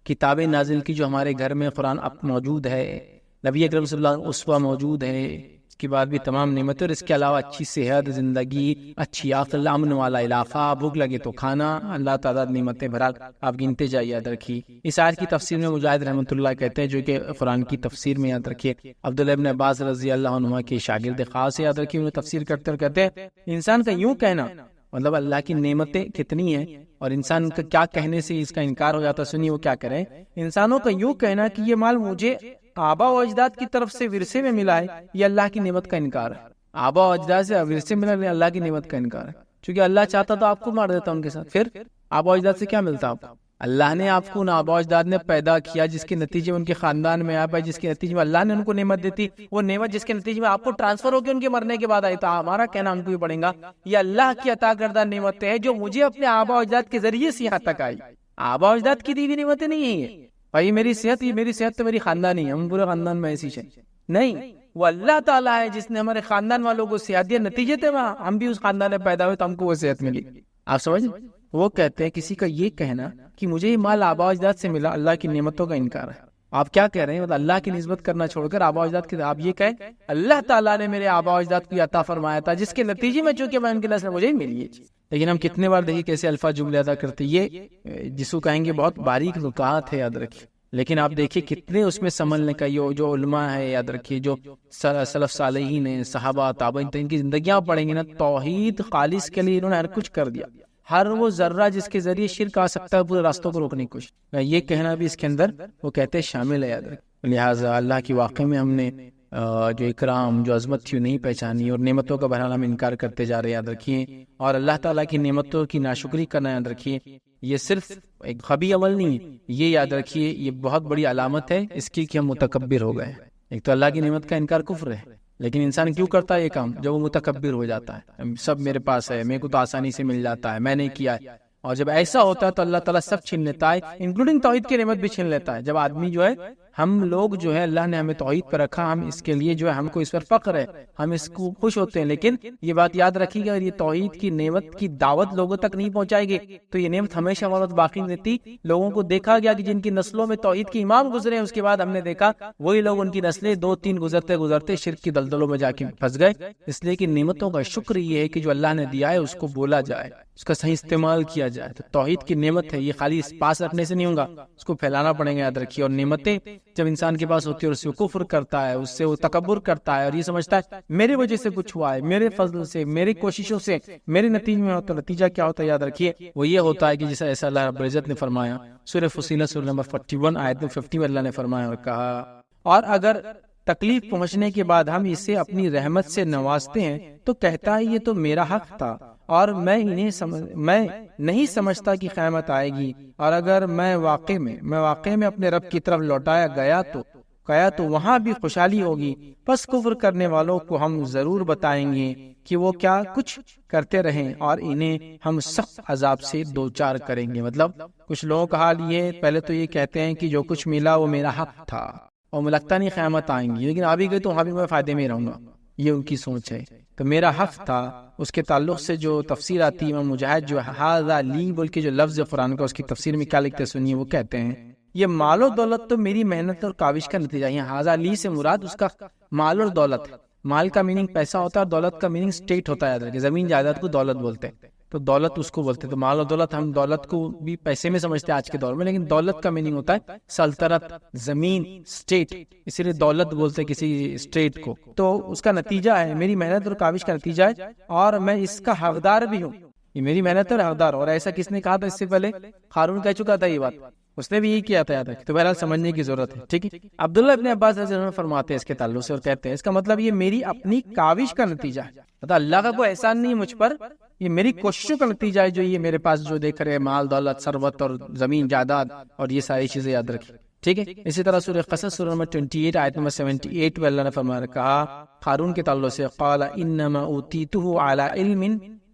کتابیں نازل کی جو ہمارے گھر میں قرآن اب موجود ہے، نبی اکرم صلی اللہ علیہ وسلم اسوہ موجود ہے، اس کے بعد بھی تمام نعمتیں اور اس کے علاوہ اچھی صحت، زندگی، اچھی عقل، امن والا علاقہ، بھوک لگے تو کھانا، اللہ تعالیٰ نعمتیں بہرحال آپ گنتے جائیے. یاد رکھیے اس آیت کی تفسیر میں مجاہد رحمۃ اللہ کہتے ہیں جو کہ قرآن کی تفسیر میں یاد رکھیے عبداللہ ابن عباس رضی اللہ عنہ کے شاگرد خاص یاد رکھیے انہیں تفسیر کرتے اور کہتے ہیں انسان کا یوں کہنا مطلب اللہ کی نعمتیں کتنی ہیں اور انسان کا کیا کہنے سے اس کا انکار ہو جاتا. سنیے وہ کیا کریں. انسانوں کا یوں کہنا کہ یہ مال مجھے آبا و اجداد کی طرف سے ورثے میں ملا ہے، یہ اللہ کی نعمت کا انکار ہے. آبا و اجداد سے ورثے میں ملا، اللہ کی نعمت کا انکار ہے. چونکہ اللہ چاہتا تو آپ کو مار دیتا ان کے ساتھ. پھر آبا و اجداد سے کیا ملتا آپ کو؟ اللہ نے آپ کو ان آبا و اجداد نے پیدا کیا جس کے نتیجے میں ان کے خاندان میں آپ ہے، جس کے نتیجے میں اللہ نے ان کو نعمت دیتی، وہ نعمت جس کے نتیجے میں آپ کو ٹرانسفر ہو کے ان کے مرنے کے بعد آئی. تو ہمارا کہنا ہم کو بھی پڑے گا یہ اللہ کی عطا کردہ نعمتیں ہیں جو مجھے اپنے آبا و اجداد کے ذریعے سے یہاں تک آئی. آبا و اجداد کی دی ہوئی نعمتیں نہیں ہیں یہ. بھائی میری صحت، یہ میری صحت تو میری خاندانی ہے، ہم پورے خاندان میں ایسی ہے نہیں. وہ اللہ تعالیٰ ہے جس نے ہمارے خاندان والوں کو صحت دیا، نتیجے تھے وہاں ہم بھی اس خاندان میں پیدا ہوئے تو ہم کو وہ صحت ملی. آپ سمجھ؟ وہ کہتے ہیں کسی کا یہ کہنا کہ مجھے یہ مال آبا و اجداد سے ملا، اللہ کی نعمتوں کا انکار ہے. آپ کیا کہہ رہے ہیں؟ مطلب اللہ کی نسبت کرنا چھوڑ کر آبا و اجداد کی، آپ یہ کہیں اللہ تعالیٰ نے میرے آبا و اجداد کو عطا فرمایا تھا جس کے نتیجے میں چونکہ میں ان کے نسل مجھے ہی ملی ہے. لیکن ہم کتنے بار دیکھیے کیسے الفاظ جملے ادا کرتے. یہ جس کو کہیں گے بہت باریک نکات ہے، یاد رکھیے. لیکن آپ دیکھیے کتنے اس میں سنبھلنے کا یہ جو علماء ہے، یاد رکھیے جو سلف صالحین ہیں، صحابہ تابعین، ان کی زندگیاں پڑھیں گے نا، توحید خالص کے لیے انہوں نے ہر کچھ کر دیا. ہر وہ ذرہ جس کے ذریعے شرک آ سکتا ہے پورے راستوں کو روکنے کی کوشش. یہ کہنا بھی اس کے اندر وہ کہتے ہیں شامل ہے. یاد رکھیں لہٰذا اللہ کی واقعے میں ہم نے جو اکرام، جو عظمت تھی نہیں پہچانی اور نعمتوں کا بہرحال ہم انکار کرتے جا رہے. یاد رکھیے اور اللہ تعالیٰ کی نعمتوں کی ناشکری کرنا، یاد رکھیے یہ صرف ایک خبی عمل نہیں ہے، یہ یاد رکھیے یہ بہت بڑی علامت ہے اس کی کہ ہم متکبر ہو گئے. ایک تو اللہ کی نعمت کا انکار کفر ہے، لیکن انسان کیوں کرتا ہے یہ کام؟ جب وہ متکبر ہو جاتا ہے، سب میرے پاس ہے، میرے کو تو آسانی سے مل جاتا ہے، میں نے کیا ہے. اور جب ایسا ہوتا ہے تو اللہ تعالیٰ سب چھین لیتا ہے، انکلوڈنگ توحید کی نعمت بھی چھین لیتا ہے. جب آدمی جو ہے، ہم لوگ جو ہے اللہ نے ہمیں توحید پر رکھا، ہم اس کے لیے جو ہے ہم کو اس پر فخر ہے، ہم اس کو خوش ہوتے ہیں. لیکن یہ بات یاد رکھیے گا اگر یہ توحید کی نعمت کی دعوت لوگوں تک نہیں پہنچائے گی تو یہ نعمت ہمیشہ ہمارے باقی رہتی. لوگوں کو دیکھا گیا کہ جن کی نسلوں میں توحید کے امام گزرے ہیں، اس کے بعد ہم نے دیکھا وہی لوگ ان کی نسلیں 2-3 گزرتے گزرتے شرک کی دلدلوں میں جا کے پھنس گئے. اس لیے کہ نعمتوں کا شکر یہ ہے کہ جو اللہ نے دیا ہے اس کو بولا جائے، اس کا صحیح استعمال کیا جائے. تو توحید کی نعمت ہے، یہ خالی اس پاس رکھنے سے نہیں ہوگا، اس کو پھیلانا پڑے گا. یاد رکھیے اور نعمتیں جب انسان کے پاس ہوتی ہے اور اس سے وہ کفر کرتا ہے، اس سے وہ تکبر کرتا ہے اور یہ سمجھتا ہے میرے وجہ سے کچھ ہوا ہے، میرے فضل سے، میری کوششوں سے، میرے نتیجے میں ہوتا ہے. نتیجہ کیا ہوتا ہے؟ یاد رکھیے وہ یہ ہوتا ہے کہ جیسا ایسا اللہ رب العزت نے فرمایا سورہ فصیلت سورہ نمبر 41 آیت 50 میں اللہ نے فرمایا اور کہا اور اگر تکلیف پہنچنے کے بعد ہم اسے اپنی رحمت سے نوازتے ہیں تو کہتا ہے یہ تو میرا حق تھا اور میں نہیں سمجھتا کہ قیامت آئے گی، اور اگر میں واقع میں اپنے رب کی طرف لوٹایا گیا تو وہاں بھی خوشحالی ہوگی. پس کفر کرنے والوں کو ہم ضرور بتائیں گے کہ وہ کیا کچھ کرتے رہیں اور انہیں ہم سخت عذاب سے دوچار کریں گے. مطلب کچھ لوگوں کا حال یہ پہلے تو یہ کہتے ہیں کہ جو کچھ ملا وہ میرا حق تھا اور مجھے لگتا نہیں قیامت آئیں گی، لیکن ابھی گئے تو وہاں بھی میں فائدے میں رہوں گا. یہ ان کی سوچ ہے. تو میرا حق تھا اس کے تعلق سے جو تفسیر آتی ہے، امام مجاہد جو ھذا لی بول کے جو لفظ قرآن کا اس کی تفسیر میں کیا لکھتے سنیے. وہ کہتے ہیں یہ مال و دولت تو میری محنت اور کاوش کا نتیجہ ہے. یہاں ھذا لی سے مراد اس کا مال اور دولت. مال کا میننگ پیسہ ہوتا ہے اور دولت کا میننگ اسٹیٹ ہوتا ہے. یاد رکھیں زمین جائیداد کو دولت بولتے ہیں. تو دولت اس کو بولتے. تو مال و دولت, ہم دولت کو بھی پیسے میں سمجھتے ہیں آج کے دور میں, لیکن دولت کا میننگ ہوتا ہے سلطنت, زمین, اسٹیٹ. اسی لیے دولت بولتے ہیں کسی اسٹیٹ کو. تو اس کا نتیجہ ہے, میری محنت اور کاوش کا نتیجہ ہے, اور میں اس کا حقدار بھی ہوں. یہ میری محنت اور حقدار. اور ایسا کس نے کہا تھا اس سے پہلے؟ قارون کہہ چکا تھا یہ بات, اس نے بھی یہی کیا تھا, یاد رکھیں. تو بہرحال سمجھنے کی ضرورت ہے, ٹھیک ہے. عبداللہ ابن عباس رضی اللہ عنہ فرماتے ہیں اس کے تعلق سے, اور کہتے ہیں اس کا مطلب یہ میری اپنی کاوش کا نتیجہ ہے. مطلب اللہ کا کوئی احسان نہیں مجھ پر, یہ میری کوششوں کا نتیجہ ہے جو یہ میرے پاس جو دیکھ رہے مال دولت ثروت اور زمین جائیداد اور یہ ساری چیزیں, یاد رکھیں, ٹھیک ہے. اسی طرح سورہ قصص سورہ نمبر 28 آیت نمبر 78 میں اللہ نے فرمایا, کہا قارون کے تعلق سے, قال انما اوتیتہ علی علم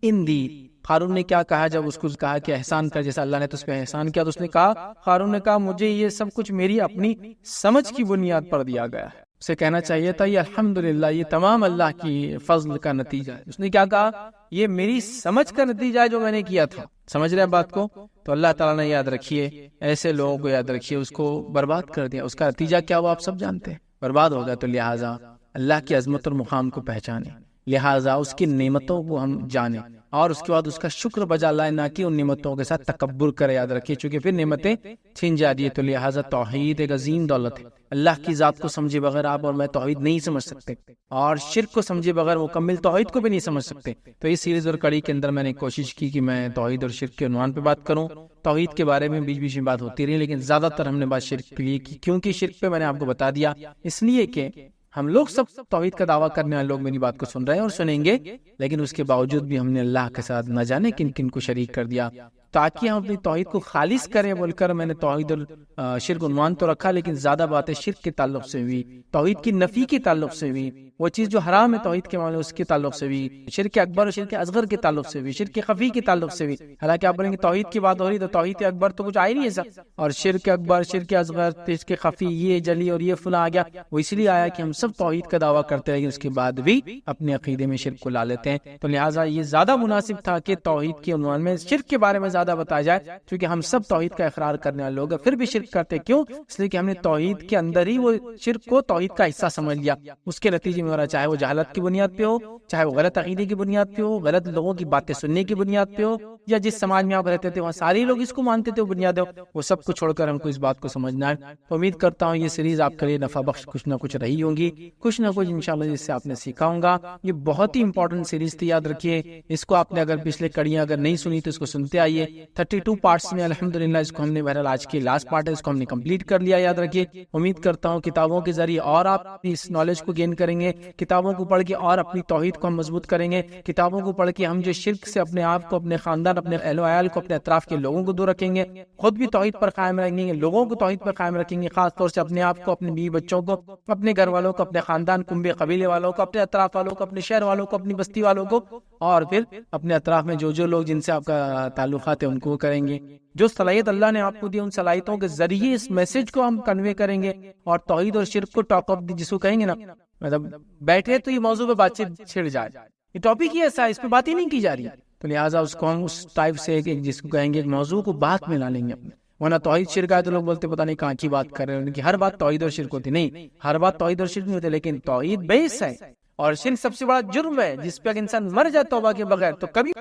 عندی. قارون نے کیا کہا جب اس کو کہا کہ احسان کر, جیسا اللہ نے تو اس پہ احسان کیا, تو اس نے کہا, قارون نے کہا مجھے یہ سب کچھ میری اپنی سمجھ کی بنیاد پر دیا گیا ہے. اسے کہنا چاہیے تھا یہ الحمدللہ, یہ تمام اللہ کی فضل کا نتیجہ ہے. اس نے کیا کہا, یہ میری سمجھ کا نتیجہ ہے جو میں نے کیا تھا. سمجھ رہے ہیں بات کو؟ تو اللہ تعالیٰ نے, یاد رکھیے, ایسے لوگوں کو یاد رکھیے, اس کو برباد کر دیا. اس کا نتیجہ کیا ہوا آپ سب جانتے ہیں, برباد ہو گیا. تو لہٰذا اللہ کی عظمت اور مقام کو پہچانے, لہٰذا اس کی نعمتوں کو ہم جانیں, اور اس کے بعد اس کا شکر بجا لائے, نہ کہ ان نعمتوں کے ساتھ تکبر کرے. یاد رکھیے, چونکہ پھر نعمتیں چھین جا رہی ہے. تو لہٰذا توحید ایک عظیم دولت ہے. اللہ کی ذات کو سمجھے بغیر آپ اور میں توحید نہیں سمجھ سکتے, اور شرک کو سمجھے بغیر مکمل توحید کو بھی نہیں سمجھ سکتے. تو اس سیریز اور کڑی کے اندر میں نے کوشش کی کہ میں توحید اور شرک کے عنوان پہ بات کروں. توحید کے بارے میں بیچ بیچ میں بات ہوتی رہی, لیکن زیادہ تر ہم نے بات شرک کی, کیونکہ شرک پہ میں نے آپ کو بتا دیا, اس لیے کہ ہم لوگ سب توحید کا دعویٰ کرنے والے لوگ میری بات کو سن رہے ہیں اور سنیں گے, لیکن اس کے باوجود بھی ہم نے اللہ کے ساتھ نہ جانے کن کن کو شریک کر دیا. تاکہ ہم اپنی توحید کو خالص کریں بول کر میں نے توحید اور شرک عنوان تو رکھا, لیکن زیادہ باتیں شرک کے تعلق سے ہوئی, توحید کی نفی کے تعلق سے ہوئی, وہ چیز جو حرام ہے توحید کے معاملے اس کے تعلق سے ہوئی, شرک اکبر اور شرک اصغر کے تعلق سے ہوئی, شرک خفی کے تعلق سے ہوئی. حالانکہ آپ بولیں گے توحید کی بات ہو رہی تو توحید اکبر تو کچھ آئی نہیں ایسا, اور شرک اکبر, شرک اصغر, شرک خفی, یہ جلی اور یہ فلاں آ گیا. وہ اس لیے آیا کہ ہم سب توحید کا دعویٰ کرتے ہیں, لیکن اس کے بعد بھی اپنے عقیدے میں شرک کو لا لیتے ہیں. تو لہٰذا یہ زیادہ مناسب تھا کہ توحید کے عنوان میں شرک کے بارے میں زیادہ بتایا جائے, کیونکہ ہم سب توحید کا اقرار کرنے والے لوگ ہیں, پھر بھی شرک کرتے. کیوں؟ اس لیے کہ ہم نے توحید کے اندر ہی وہ شرک کو توحید کا حصہ سمجھ لیا. اس کے نتیجے میں ہو رہا, چاہے وہ جہالت کی بنیاد پہ ہو, چاہے وہ غلط عقیدے کی بنیاد پہ ہو, غلط لوگوں کی باتیں سننے کی بنیاد پہ ہو, یا جس سماج میں آپ رہتے تھے وہاں سارے لوگ اس کو مانتے تھے وہ بنیاد ہو, وہ سب کو چھوڑ کر ہم کو اس بات کو سمجھنا ہے. تو امید کرتا ہوں یہ سیریز آپ کے لیے نفع بخش کچھ نہ کچھ رہی ہوں گی, کچھ نہ کچھ انشاءاللہ جس سے آپ نے سیکھا ہوگا. یہ بہت ہی امپورٹنٹ سیریز تھی, یاد رکھیے. اس کو آپ نے اگر پچھلے کڑیاں اگر نہیں سنی تو اس کو سنتے آئیے. 32 پارٹس میں الحمدللہ اس کو ہم نے, بہرحال آج کی لاسٹ پارٹ ہے, اس کو ہم نے کمپلیٹ کر لیا. یاد رکھیے, امید کرتا ہوں کتابوں کے ذریعے اور آپ اس نالج کو گین کریں گے, کتابوں کو پڑھ کے اور اپنی توحید کو ہم مضبوط کریں گے, کتابوں کو پڑھ کے ہم جو شرک سے اپنے آپ کو, اپنے خاندان, اپنے اہل و عیال کو, اپنے اطراف کے لوگوں کو دور رکھیں گے, خود بھی توحید پر قائم رہیں گے, لوگوں کو توحید پر قائم رکھیں گے, خاص طور سے اپنے آپ کو, اپنے بیوی بچوں کو, اپنے گھر والوں کو, اپنے خاندان کنبے قبیلے والوں کو, اپنے اطراف والوں کو, اپنے شہر والوں کو, اپنی بستی والوں کو, اور پھر اپنے اطراف میں جو لوگ جن سے آپ کا تعلقات ہے ان کو کریں گے. جو صلاحیت اللہ نے آپ کو دی ان صلاحیتوں کے ذریعے اس میسج کو ہم کنوے کریں گے, اور توحید اور شرک کو ٹاک اپ جس کو کہیں گے نا, مطلب بیٹھے تو یہ موضوع پہ بات چیت چھڑ جائے, یہ ٹاپک ہی ایسا ہے, اس پہ بات ہی نہیں کی جا رہی. تو لہٰذا اس کو ہم اس ٹائپ سے جس کو کہیں گے ایک موضوع کو بات میں لا لیں گے اپنے, ورنہ توحید شرک ہے تو لوگ بولتے پتہ نہیں کہاں کی بات کر رہے ہیں, کہ ہر بات توحید اور شرک ہوتی نہیں, ہر بات توحید اور شرک نہیں ہوتی, لیکن توحید بیس ہے اور شرک سب سے بڑا جرم ہے جس پہ اگر انسان مر جائے توبہ کے بغیر تو کبھی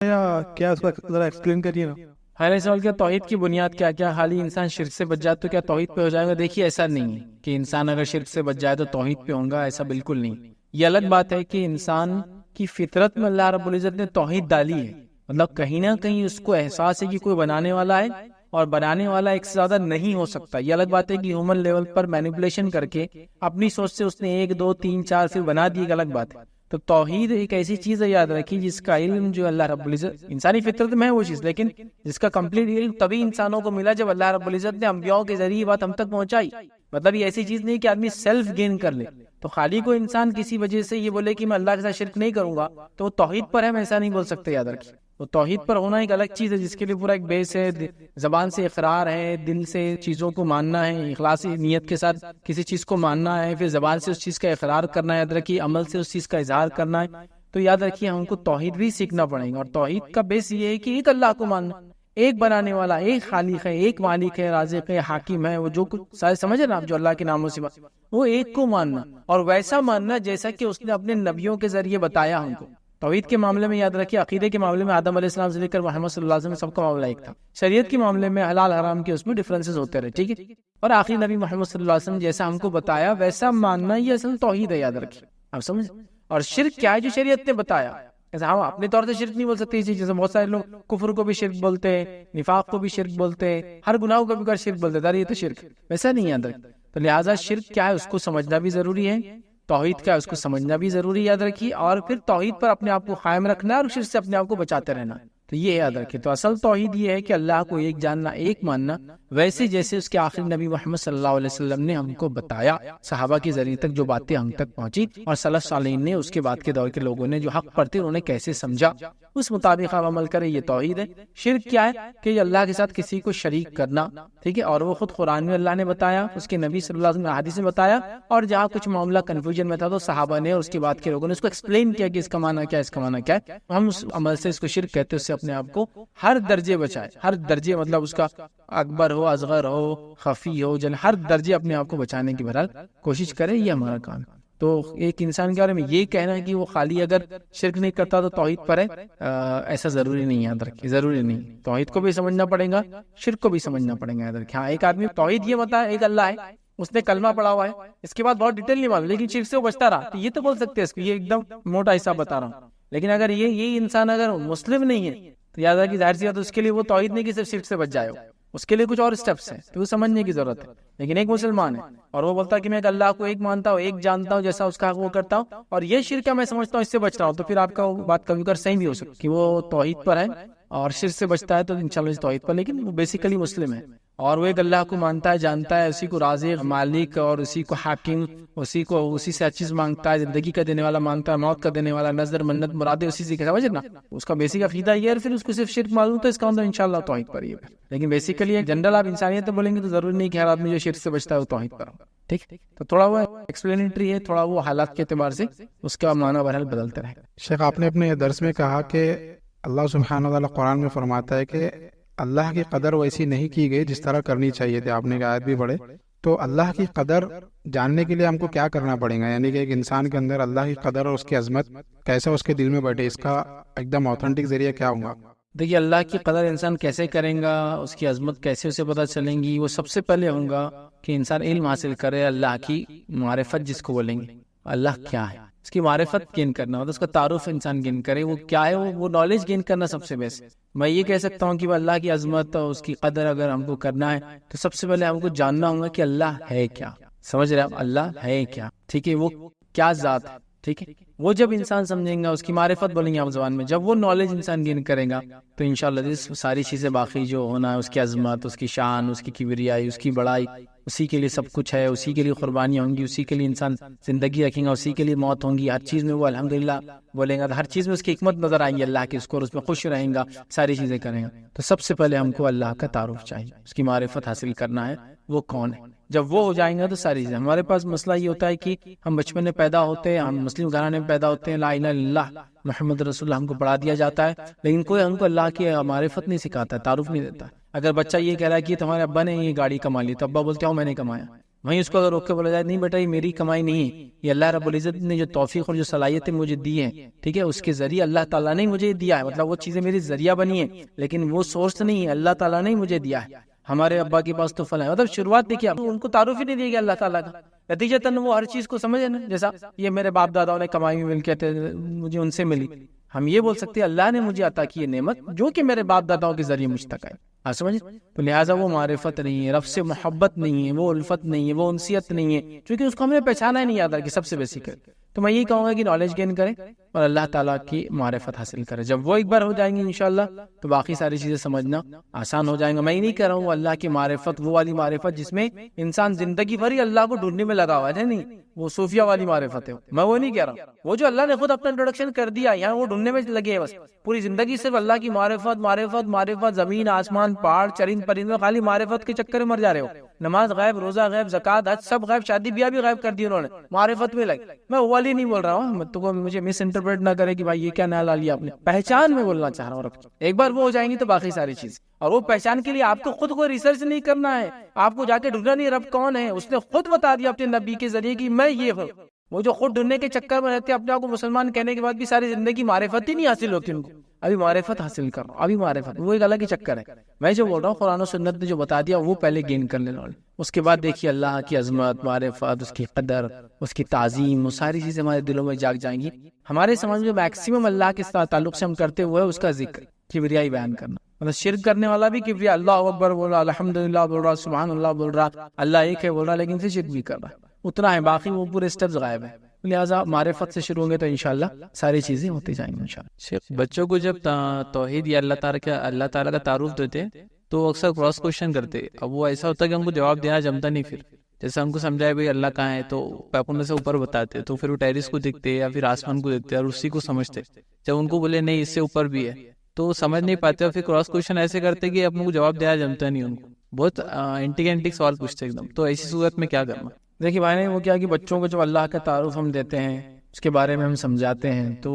کیا اس کا ذرا ایکسپلین کریے نا. پہلے سوال کیا, توحید کی بنیاد کیا کیا, حالی انسان شرک سے بچ جائے تو کیا توحید پہ ہو جائے گا؟ دیکھیے ایسا نہیں ہے کہ انسان اگر شرک سے بچ جائے تو توحید پہ ہوگا, ایسا بالکل نہیں. یہ الگ بات ہے کہ انسان کی فطرت میں اللہ رب العزت نے توحید ڈالی ہے, مطلب کہیں نہ کہیں اس کو احساس ہے کہ کوئی بنانے والا ہے اور بنانے والا ایک سے زیادہ نہیں ہو سکتا. یہ الگ بات ہے کہ ہیومن لیول پر مینیپولیشن کر کے اپنی سوچ سے اس نے 1 2 3 4 پھر بنا دی, ایک الگ بات ہے. تو توحید ایک ایسی چیز ہے, یاد رکھیے, جس کا علم جو اللہ رب العزت, انسانی فطرت میں ہے وہ چیز, لیکن جس کا کمپلیٹ علم تبھی انسانوں کو ملا جب اللہ رب العزت نے انبیاء کے ذریعے بات ہم تک پہنچائی. مطلب یہ ایسی چیز نہیں کہ آدمی سیلف گین کر لے. تو خالی کو انسان کسی وجہ سے یہ بولے کہ میں اللہ کے ساتھ شرک نہیں کروں گا تو وہ توحید پر ہے, ہم ایسا نہیں بول سکتے. یاد رکھیے, تو توحید پر ہونا ایک الگ چیز ہے جس کے لیے پورا ایک بیس ہے, زبان سے اقرار ہے, دل سے چیزوں کو ماننا ہے, اخلاصی نیت کے ساتھ کسی چیز کو ماننا ہے, پھر زبان سے اس چیز کا اقرار کرنا ہے, یاد رکھیے عمل سے اس چیز کا اظہار کرنا ہے. تو یاد رکھیے ہم کو توحید بھی سیکھنا پڑے گا, اور توحید کا بیس یہ ہے کہ ایک اللہ کو ماننا, ایک بنانے والا, ایک خالق ہے, ایک مالک ہے, رازق ہے, حاکم ہے, وہ جو کچھ سارے سمجھے نا آپ, جو اللہ کے ناموں سے وہ ایک کو ماننا, اور ویسا ماننا جیسا کہ اس نے اپنے نبیوں کے ذریعے بتایا ہم کو. توحید کے معاملے میں یاد رکھیے، عقیدے کے معاملے میں آدم علیہ السلام سے لے کر محمد صلی اللہ علیہ وسلم سب کا معاملہ ایک تھا. شریعت کے معاملے میں حلال حرام کے اس میں ڈفرینسز ہوتے رہے، ٹھیک ہے. اور آخری نبی محمد صلی اللہ علیہ وسلم جیسا ہم کو بتایا ویسا ماننا یہ اصل توحید ہے، یاد رکھیے. آپ سمجھ. اور شرک کیا ہے جو شریعت نے بتایا. ایسا ہم اپنے طور سے شرک نہیں بول سکتے، جیسے بہت سارے لوگ کفر کو بھی شرک بولتے ہیں، نفاق کو بھی شرک بولتے ہیں، ہر گناہ کو بھی شرک بولتے ہیں. یہ تو شرک ویسا نہیں یاد رکھتے. تو لہٰذا شرک کیا ہے اس کو سمجھنا بھی ضروری ہے، توحید کیا ہے اس کو سمجھنا بھی ضروری، یاد رکھیے. اور پھر توحید پر اپنے آپ کو قائم رکھنا اور شرک سے اپنے آپ کو بچاتے رہنا. تو یہ یاد رکھیں. تو اصل توحید یہ ہے کہ اللہ کو ایک جاننا، ایک ماننا، ویسے جیسے اس کے آخری نبی محمد صلی اللہ علیہ وسلم نے ہم کو بتایا، صحابہ کے ذریعے تک جو باتیں ہم تک پہنچی، اور سلف صالحین نے اس کے بعد کے دور کے لوگوں نے جو حق پر تھے انہوں نے کیسے سمجھا، اس مطابق آپ عمل کریں. یہ توحید ہے. شرک کیا ہے کہ یہ اللہ کے ساتھ کسی کو شریک کرنا، ٹھیک ہے. اور وہ خود قرآن میں اللہ نے بتایا، اس کے نبی صلی اللہ علیہ وسلم نے حدیث میں بتایا. اور جہاں کچھ معاملہ کنفیوژن میں تھا تو صحابہ نے اور اس کے بعد کے لوگوں نے اس کو ایکسپلین کیا کہ اس کا معنی کیا ہے، اس کا معنی کیا ہے. ہم اس عمل سے، اس کو شرک کہتے ہیں، اس سے اپنے آپ کو ہر درجے بچائے. ہر درجے مطلب اس کا اکبر ہو، اصغر ہو، خفی ہو، جل، ہر درجے اپنے آپ کو بچانے کی بہرحال کوشش کرے. یہ ہمارا کام ہے. تو ایک انسان کے بارے میں یہ کہنا ہے کہ وہ خالی اگر شرک نہیں کرتا تو توحید پر ہے، ایسا ضروری نہیں. یاد رکھیے ضروری نہیں. توحید کو بھی سمجھنا پڑے گا، شرک کو بھی سمجھنا پڑے گا. یاد رکھیے. ہاں ایک آدمی توحید یہ بتا ہے ایک اللہ ہے، اس نے کلمہ پڑھا ہوا ہے، اس کے بعد بہت ڈیٹیل نہیں معلوم، لیکن شرک سے وہ بچتا رہا، تو یہ تو بول سکتے ہیں اس کو، یہ ایک دم موٹا حصہ بتا رہا ہوں. لیکن اگر یہ انسان اگر مسلم نہیں ہے تو یاد رکھیے ظاہر سی بات اس کے لیے وہ توحید نہیں کہ صرف شرک سے بچ جائے ہو، اس کے لیے کچھ اور اسٹیپس ہیں تو وہ سمجھنے کی ضرورت ہے. لیکن ایک مسلمان ہے اور وہ بولتا ہے کہ میں اللہ کو ایک مانتا ہوں، ایک جانتا ہوں، جیسا اس کا حق وہ کرتا ہوں، اور یہ شرک میں سمجھتا ہوں اس سے بچ رہا ہوں، تو پھر آپ کا بات کبھی کبھار صحیح بھی ہو سکتی کہ وہ توحید پر ہے اور شرک سے بچتا ہے تو انشاءاللہ توحید پر، لیکن وہ بیسیکلی مسلم ہے اور وہ ایک اللہ کو مانتا ہے، جانتا ہے، اسی کو رازق، مالک اور اسی کو حاکم، اسی سے ہر چیز مانگتا ہے، زندگی کا دینے والا مانگتا ہے، موت کا دینے والا، نظر منت مرادیں اسی سے، سمجھ نا. اس کا بیسک عقیدہ یہ ہے، پھر اس کو صرف شرک معلوم تو اس کا مطلب انشاءاللہ توحید پر ہی ہے. لیکن بیسیکلی جنرل آپ انسانیت بولیں گے تو ضروری نہیں کہ ہر آدمی جو شرک سے بچتا ہے وہ توحید پر ہو. ٹھیک. تو تھوڑا وہ ایکسپلینیٹری ہے، تھوڑا وہ حالات کے اعتبار سے اس کا معنی بہرحال بدلتا رہے. شیخ آپ نے اپنے درس میں کہا کہ اللہ سبحانہ وتعالیٰ قرآن میں فرماتا ہے کہ اللہ کی قدر ویسی نہیں کی گئی جس طرح کرنی چاہیے تھی. آپ نے ایک آیت بھی پڑھے. تو اللہ کی قدر جاننے کے لیے ہم کو کیا کرنا پڑے گا؟ یعنی کہ ایک انسان کے اندر اللہ کی قدر اور اس کی عظمت کیسے اس کے دل میں بیٹھے، اس کا ایک دم آتھینٹک ذریعہ کیا ہوگا؟ دیکھیے اللہ کی قدر انسان کیسے کرے گا، اس کی عظمت کیسے اسے پتہ چلیں گی، وہ سب سے پہلے ہوگا کہ انسان علم حاصل کرے اللہ کی معرفت، جس کو بولیں گے اللہ کیا ہے، اس کی معرفت گین کرنا ہوتا ہے، اس کا تعارف انسان گین کرے وہ کیا ہے، وہ نالج گین کرنا سب سے بیسٹ. میں یہ کہہ سکتا ہوں کہ وہ اللہ کی عظمت اور اس کی قدر اگر ہم کو کرنا ہے تو سب سے پہلے ہم کو جاننا ہوگا کہ اللہ ہے کیا. سمجھ رہے آپ؟ اللہ ہے کیا، ٹھیک ہے، وہ کیا ذات ہے، ٹھیک ہے. وہ جب انسان سمجھیں گا، اس کی معرفت بولیں گے آپ زبان میں، جب وہ نالج انسان گین کرے گا تو انشاءاللہ ساری چیزیں باقی جو ہونا ہے، اس کی عظمت، اس کی شان، اس کی کبریائی، اس کی بڑائی، اسی کے لیے سب کچھ ہے، اسی کے لیے قربانیاں ہوں گی، اسی کے لیے انسان زندگی رکھیں گا، اسی کے لیے موت ہوں گی. ہر چیز میں وہ الحمدللہ بولیں گا، ہر چیز میں اس کی حکمت نظر آئیں گی اللہ کی، اس کو اس میں خوش رہیں گا، ساری چیزیں کریں گا. تو سب سے پہلے ہم کو اللہ کا تعارف چاہیے، اس کی معرفت حاصل کرنا ہے وہ کون ہے. جب وہ ہو جائیں گا تو ساری چیزیں. ہمارے پاس مسئلہ یہ ہوتا ہے کہ ہم بچپن میں پیدا ہوتے ہیں، ہم مسلم گھرانے میں پیدا ہوتے ہیں، لا الہ الا اللہ محمد رسول اللہ ہم کو پڑھا دیا جاتا ہے، لیکن کوئی ہم کو اللہ کی معرفت نہیں سکھاتا، تعارف نہیں دیتا. اگر بچہ یہ کہہ رہا ہے کہ تمہارے ابا نے یہ گاڑی کما لی تو ابا بولتے ہوں میں نے کمایا، وہیں اس کو اگر روک کے بولا جائے نہیں بیٹا یہ میری کمائی نہیں ہے، یہ اللہ رب العزت نے جو توفیق اور جو صلاحیتیں مجھے دی ہیں، ٹھیک ہے، اس کے ذریعے اللہ تعالیٰ نے مجھے دیا ہے، مطلب وہ چیزیں میری ذریعہ بنی ہیں لیکن وہ سورس نہیں ہے، اللہ تعالیٰ نے مجھے دیا ہے. ہمارے ابا کے پاس تو فلاں ہے، مطلب شروعات دیکھیے ان کو تعارف ہی نہیں دیا گیا اللہ تعالیٰ کا، نتیجتاً وہ ہر چیز کو سمجھے نا، جیسا یہ میرے باپ داداؤں نے کمائی ہوئی مل کے مجھے ان سے ملی. ہم یہ بول سکتے ہیں اللہ نے مجھے عطا کی یہ نعمت جو کہ میرے باپ داداؤں کے ذریعے مجھ تک آئی. آپ سمجھے؟ تو لہٰذا وہ معرفت نہیں ہے، رب سے محبت نہیں ہے، وہ الفت نہیں ہے، وہ انسیت نہیں ہے، کیونکہ اس کو ہم نے پہچانا ہی نہیں یاد رکھا سب سے بیسک ہے. تو میں یہ کہوں گا کہ نالج گین کریں اور اللہ تعالیٰ کی معرفت حاصل کریں. جب وہ ایک بار ہو جائیں گے انشاءاللہ تو باقی ساری چیزیں سمجھنا آسان ہو جائیں گا. میں یہ نہیں کہہ رہا ہوں اللہ کی معرفت وہ والی معرفت جس میں انسان زندگی بھر ہی اللہ کو ڈھونڈنے میں لگا ہوا ہے، نہیں، وہ صوفیہ والی معرفت ہے، میں وہ نہیں کہہ رہا ہوں. وہ جو اللہ نے خود اپنا انٹروڈکشن کر دیا، یہاں وہ ڈھونڈنے میں لگے ہیں، بس پوری زندگی صرف اللہ کی معرفت معرفت معرفت، زمین آسمان پہاڑ چرند پرند، خالی معرفت کے چکر میں مر جا رہے ہو. نماز غائب، روزہ غائب، زکات حج سب غائب، شادی بیاہ بھی غائب کر دی انہوں نے، معرفت میں لگے. میں وہ والی نہیں بول رہا ہوں، تو مجھے مس انٹرپریٹ نہ کرے کہ بھائی یہ کیا نیا لا لیا آپ نے، پہچان میں بولنا چاہ رہا ہوں. ایک بار وہ ہو جائیں گی تو باقی ساری چیز، اور وہ پہچان کے لیے آپ کو خود کو ریسرچ نہیں کرنا ہے، آپ کو جا کے ڈھونڈنا نہیں رب کون ہے، اس نے خود بتا دیا اپنے نبی کے ذریعے کہ میں یہ ہوں. وہ جو خود ڈھونڈنے کے چکر میں رہتے ہیں، اپنے آپ کو مسلمان کہنے کے بعد بھی ساری زندگی معرفت ہی نہیں حاصل ہوتی ان کو، ابھی معرفت حاصل کر رہا ہوں، ابھی معرفت، وہ ایک الگ ہی چکر ہے۔ میں جو بول رہا ہوں قرآن و سنت نے جو بتا دیا وہ پہلے گین کر لینا، اس کے بعد دیکھیے اللہ کی عظمت، معرفت، اس کی قدر، اس کی تعظیم، وہ ساری چیزیں ہمارے دلوں میں جاگ جائیں گی۔ ہمارے سمجھ میں میکسیمم اللہ کے ساتھ تعلق سے ہم کرتے ہوئے اس کا ذکر، کبریائی بیان کرنا، مطلب شرک کرنے والا بھی کبریا، اللہ اکبر بول رہا، الحمدللہ بول رہا، سبحان اللہ بول رہا، اللہ ایک ہے بول رہا، لیکن پھر شرک بھی کر رہا ہے، اتنا ہے، باقی وہ پورے اسٹیپس غائب ہے۔ لہٰذا معرفت سے شروع ہوں گے تو انشاءاللہ ساری چیزیں ہوتی جائیں گی انشاءاللہ۔ بچوں کو جب توحید یا اللہ تعالیٰ کا تعارف دیتے تو اکثر کراس کوشچن کرتے، اب وہ ایسا ہوتا ہے کہ ہم کو جواب دینا جمتا نہیں، پھر جیسے ہم کو سمجھائے بھائی اللہ کہاں ہے تو پیپوں سے اوپر بتاتے، تو پھر وہ ٹیرس کو دیکھتے یا پھر آسمان کو دیکھتے اور اسی کو سمجھتے، جب ان کو بولے نہیں اس سے اوپر بھی ہے تو سمجھ نہیں پاتے، اور پھر کراس کوشچن ایسے کرتے کہ اپنے کو جواب دینا جمتا نہیں، ان کو بہت انٹیک سوال پوچھتے ایک دم۔ تو ایسی صورت میں کیا کرنا؟ دیکھیے بھائی نے وہ کیا کہ بچوں کو جب اللہ کا تعارف ہم دیتے ہیں، اس کے بارے میں ہم سمجھاتے ہیں، تو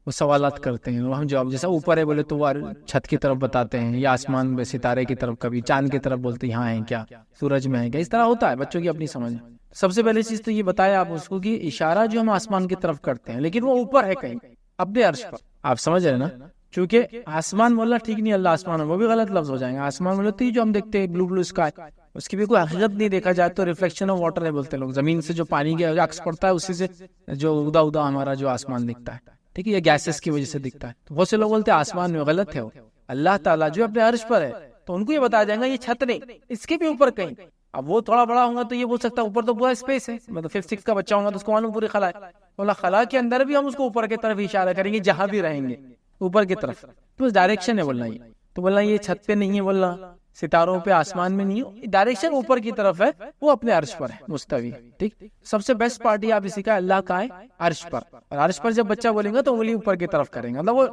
وہ سوالات کرتے ہیں، وہ ہم جواب، جیسا اوپر ہے بولے تو وہ چھت کی طرف بتاتے ہیں، یا آسمان میں ستارے کی طرف، کبھی چاند کی طرف بولتے ہیں یہاں ہے کیا، سورج میں ہے کیا، اس طرح ہوتا ہے بچوں کی اپنی سمجھ۔ سب سے پہلی چیز تو یہ بتایا آپ اس کو کہ اشارہ جو ہم آسمان کی طرف کرتے ہیں لیکن وہ اوپر ہے کہیں اپنے عرش پر، آپ سمجھ رہے نا، چونکہ آسمان بولنا ٹھیک نہیں، اللہ آسمان وہ بھی غلط لفظ ہو جائیں گے۔ آسمان بولتے ہی جو ہم دیکھتے ہیں بلو بلو اسکائی، اس کی بھی کوئی حقیقت نہیں، دیکھا جائے تو ریفلیکشن آف واٹر ہے بولتے لوگ، زمین سے جو پانی کے عکس پڑتا ہے اسی سے جو ادا ادا ہمارا جو آسمان دکھتا ہے، ٹھیک ہے، یہ گیسز کی وجہ سے دکھتا ہے۔ تو بہت سے لوگ بولتے ہیں آسمان میں، غلط ہے، وہ اللہ تعالیٰ جو اپنے عرش پر ہے، تو ان کو یہ بتایا جائے گا یہ چھت نہیں، اس کے بھی اوپر کہیں۔ اب وہ تھوڑا بڑا ہوگا تو یہ بول سکتا ہے اوپر تو پورا اسپیس ہے، مطلب 5th 6th کا بچہ ہوگا تو اس کو معلوم پوری خلا ہے، بولا خلا کے اندر بھی ہم اس کو اوپر کی طرف اشارہ کریں گے، جہاں بھی رہیں گے اوپر کی طرف، تو اس ڈائریکشن ہے بولنا، یہ تو بولنا یہ چھت پہ نہیں ہے، بولنا ستاروں پہ، آسمان میں نہیں ہے، ڈائریکشن اوپر کی طرف ہے، وہ اپنے عرش پر ہے مستوی، ٹھیک۔ سب سے بیسٹ پارٹ یہ آپ اسی کا اللہ کا ہے عرش پر، اور عرش پر جب بچہ بولے گا تو انگلی اوپر کی طرف کریں گے، مطلب وہ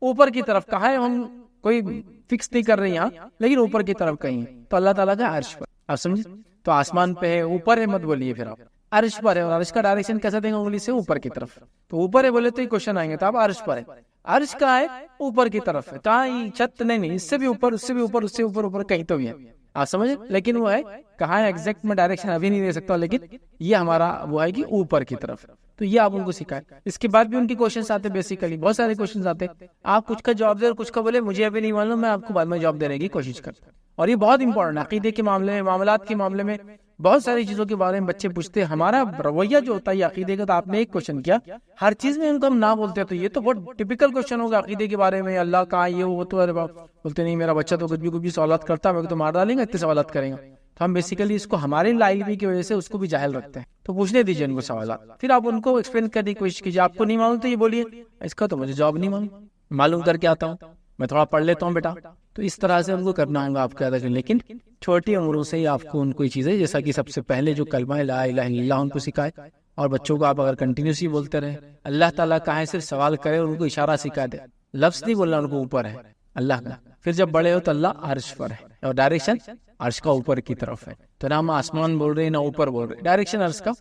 اوپر کی طرف کہا ہے، ہم کوئی فکس نہیں کر رہے یہاں، لیکن اوپر کی طرف کہیں، تو اللہ تعالیٰ کا عرش پر، آپ سمجھے، تو آسمان پہ ہے، اوپر ہے مت بولیے، پھر آپ عرش پر ہے، اور عرش کا ڈائریکشن کیسا دیں گے، انگلی سے اوپر کی طرف، تو اوپر ہے بولے تو یہ کوشچن آئیں گے، تو آپ عرش پر ہے، عرش کا ہے اوپر کی طرف ہے، کہاں چھت نہیں، اس سے بھی اوپر، اس سے بھی اوپر، اس سے اوپر، اوپر کہیں تو بھی ہے، آپ سمجھے، لیکن وہ ہے کہاں ہے ایگزیکٹ میں ڈائریکشن ابھی نہیں دے سکتا، لیکن یہ ہمارا وہ ہے کہ اوپر کی طرف، تو یہ آپ ان کو سکھائے۔ اس کے بعد بھی ان کی کوشچنس آتے، بیسیکلی بہت سارے کوشچنس آتے، آپ کچھ کا جواب دے اور کچھ کا بولے مجھے ابھی نہیں معلوم، میں آپ کو بعد میں جواب دینے کی کوشش کرتا ہوں، اور یہ بہت امپورٹنٹ ہے عقیدے کے معاملے میں، معاملات کے معاملے میں، بہت ساری چیزوں کے بارے میں بچے پوچھتے ہیں، ہمارا رویہ جو ہوتا ہے عقیدے کا، تو آپ نے ایک کوشچن کیا، ہر چیز میں ان کو ہم نہ بولتے، تو یہ تو بہت ٹپیکل کوشچن ہوگا عقیدے کے بارے میں، اللہ کہاں یہ وہ، تو بولتے نہیں میرا بچہ تو کچھ بھی سوالات کرتا ہے، میں تو مار ڈالیں گا اتنے سوالات کریں گا، تو ہم بیسیکلی اس کو ہمارے لا علمی کی وجہ سے اس کو بھی جاہل رکھتے ہیں، تو پوچھنے دیجیے ان کو سوالات، پھر آپ ان کو ایکسپلین کرنے کی کوشش کیجیے، آپ کو نہیں معلوم تو یہ بولیے اس کا تو مجھے جواب نہیں معلوم کر کے آتا ہوں، میں تھوڑا پڑھ لیتا ہوں بیٹا، تو اس طرح سے ان کو کرنا ہوگا آپ کا، لیکن چھوٹی عمروں سے ہی آپ کو ان کو یہ چیزیں، جیسا کہ سب سے پہلے جو کلمہ لا الہ الا اللہ ان کو سکھائے، اور بچوں کو آپ اگر کنٹینیوسلی بولتے رہے اللہ تعالیٰ کہاں ہے، صرف سوال کرے اور ان کو اشارہ سکھا دے، لفظ نہیں بولنا ان کو اوپر ہے اللہ کا، پھر جب بڑے ہو تو اللہ عرش پر ہے، اور ڈائریکشن عرش کا اوپر کی طرف ہے، تو نہ ہم آسمان بول رہے ہیں نہ اوپر بول رہے، ڈائریکشن عرش کا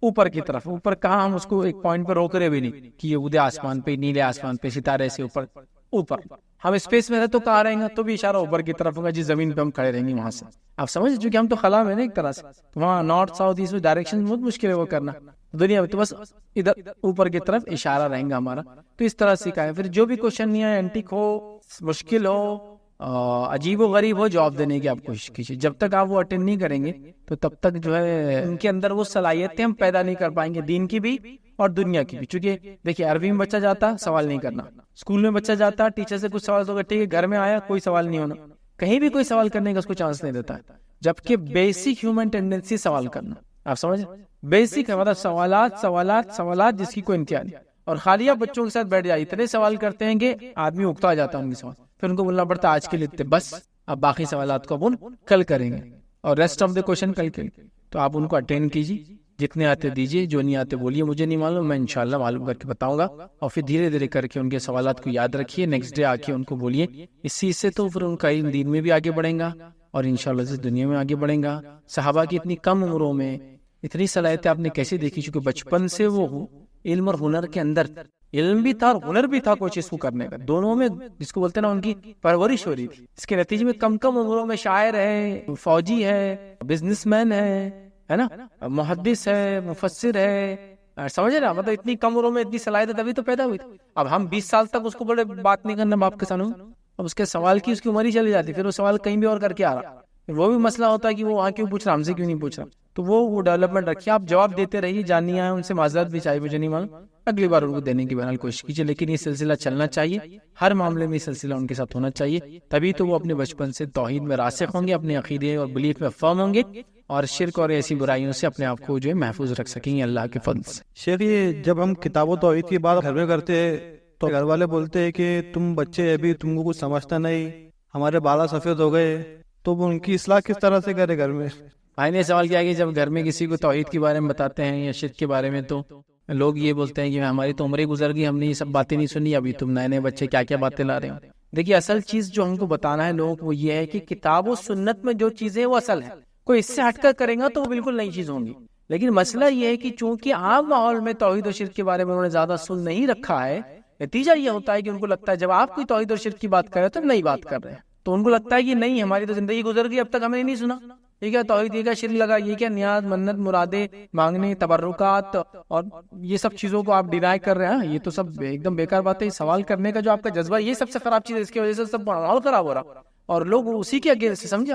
اوپر کی طرف، اوپر کہاں ہم اس کو ایک پوائنٹ پہ روک رہے بھی نہیں کہ یہ ادھر آسمان پہ، نیلے آسمان پہ، ستارے سے اوپر ہم اسپیس میں رہے تو کہاں رہیں گے، تو بھی اشارہ اوپر کی طرف ہوگا، جس زمین پہ ہم کھڑے رہیں گے وہاں سے، آپ سمجھ، چونکہ ہم تو خلا میں نا ایک طرح سے، وہاں نارتھ ساؤتھ ایسٹ میں ڈائریکشن بہت مشکل ہے وہ کرنا دنیا میں، تو بس ادھر اوپر کی طرف اشارہ رہیں گا ہمارا، تو اس طرح سکھائے۔ پھر جو بھی کوشچن نہیں ہے، اینٹک ہو، مشکل ہو، عجیب و غریب ہو، جواب دینے کی آپ کوشش کیجیے، جب تک آپ وہ اٹینڈ نہیں کریں گے تو تب تک جو ہے ان کے اندر وہ صلاحیتیں ہم پیدا نہیں کر پائیں گے، دین کی بھی اور دنیا کی بھی، چونکہ دیکھیے عربی میں بچہ جاتا سوال نہیں کرنا، اسکول میں بچہ جاتا ٹیچر سے کچھ سوال تو ٹھیک ہے، گھر میں آیا کوئی سوال نہیں ہونا، کہیں بھی کوئی سوال کرنے کا اس کو چانس نہیں دیتا ہے، جبکہ بیسک ہیومن ٹینڈنسی سوال کرنا، آپ سمجھیں، بیسک ہے، مطلب سوالات جس کی کوئی انتہا نہیں، اور خالی آپ بچوں کے ساتھ بیٹھ جائے اتنے سوال کرتے ہیں کہ آدمی اکتا جاتا ہے ان کے سوال، پھر ان کو بولنا پڑتا آج کے لیے بس، اب باقی سوالات کو اپن کل کریں گے، اور ریسٹ آف دا کوشچن کل کے، تو آپ ان کو اٹینڈ کیجیے، جتنے آتے دیجیے، جو نہیں آتے بولیے مجھے نہیں معلوم، میں انشاءاللہ معلوم کر کے بتاؤں گا، اور پھر دھیرے دھیرے کر کے ان کے سوالات کو یاد رکھیے، نیکسٹ ڈے آ کے ان کو بولیے، اس چیز سے تو پھر ان کا علم دین میں بھی آگے بڑھیں گا، اور انشاءاللہ سے دنیا میں آگے بڑھیں گا۔ صحابہ کی اتنی کم عمروں میں اتنی صلاحیتیں آپ نے کیسے دیکھی، چونکہ بچپن سے وہ علم اور ہنر کے اندر، علم بھی تھا اور ہنر بھی تھا کوئی چیز کو کرنے کا، دونوں میں جس کو بولتے ہیں نا ان کی پرورش ہو رہی تھی، اس کے نتیجے میں کم عمروں میں شاعر ہے، فوجی ہے، بزنس مین ہے نا، محدث ہے، مفسر ہے، سمجھ رہے نا، مطلب اتنی کم عمر میں اتنی صلاحیت تبھی تو پیدا ہوئی تھی. اب ہم 20 سال تک اس کو بڑے بات نہیں کرنا باپ کے سامنے، اب اس کے سوال کی اس کی عمر ہی چلی جاتی، پھر وہ سوال کہیں بھی اور کر کے آ رہا، وہ بھی مسئلہ ہوتا ہے کہ وہ وہاں کیوں پوچھ رہا، ہم سے کیوں نہیں پوچھ رہا. تو وہ ڈیولپمنٹ رکھیے، آپ جواب دیتے رہیے، جاننی آئے ان سے معذرت بھی چاہیے، مجھے نہیں معلوم، اگلی بار ان کو دینے کی بہرحال کوشش کیجیے. لیکن یہ سلسلہ چلنا چاہیے، ہر معاملے میں یہ سلسلہ ان کے ساتھ ہونا چاہیے، تبھی تو وہ اپنے بچپن سے توحید میں راسخ ہوں گے، اپنے عقیدے اور بلیف میں فرم ہوں گے، اور شرک اور ایسی برائیوں سے اپنے آپ کو جو ہے محفوظ رکھ سکیں گے اللہ کے فضل سے. شیخ یہ جب ہم کتاب و توحید کی بات گھر میں کرتے ہیں تو گھر والے بولتے ہیں کہ تم بچے ابھی تم کو کچھ سمجھتا نہیں، ہمارے بالا سفید ہو گئے، تو وہ ان کی اصلاح کس طرح سے کرے گھر میں؟ بھائی نے سوال کیا کہ جب گھر میں کسی کو توحید کے بارے میں بتاتے ہیں یا شرک کے بارے میں تو لوگ یہ بولتے ہیں کہ ہماری تو عمریں گزر گئی، ہم نے یہ سب باتیں نہیں سنی، ابھی تم نئے نئے بچے کیا کیا باتیں لا رہے ہو. دیکھیے اصل چیز جو ہم کو بتانا ہے لوگوں کو وہ یہ ہے کہ کتاب و سنت میں جو چیزیں وہ اصل ہے، کوئی اس سے ہٹ کر کرے گا تو وہ بالکل نئی چیز ہوں گی. لیکن مسئلہ یہ ہے کہ چونکہ عام ماحول میں توحید و شرک کے بارے میں انہوں نے زیادہ سن نہیں رکھا ہے، نتیجہ یہ ہوتا ہے کہ ان کو لگتا ہے جب آپ کوئی توحید و شرک کی بات کر رہے ہیں تو نئی بات کر رہے ہیں، تو ان کو لگتا ہے کہ نہیں ہماری تو زندگی گزر گئی، اب تک ہم نے نہیں سنا، یہ کیا توحید، یہ کیا شرک لگا، یہ کیا نیاز منت مرادیں مانگنے تبرکات اور یہ سب چیزوں کو آپ ڈینائی کر رہے ہیں، یہ تو سب ایک دم بیکار بات ہے. سوال کرنے کا جو آپ کا جذبہ یہ سب سے خراب چیز ہے، اس کی وجہ سے سب ماحول خراب ہو رہا اور لوگ اسی کے اگینسٹ سے سمجھے.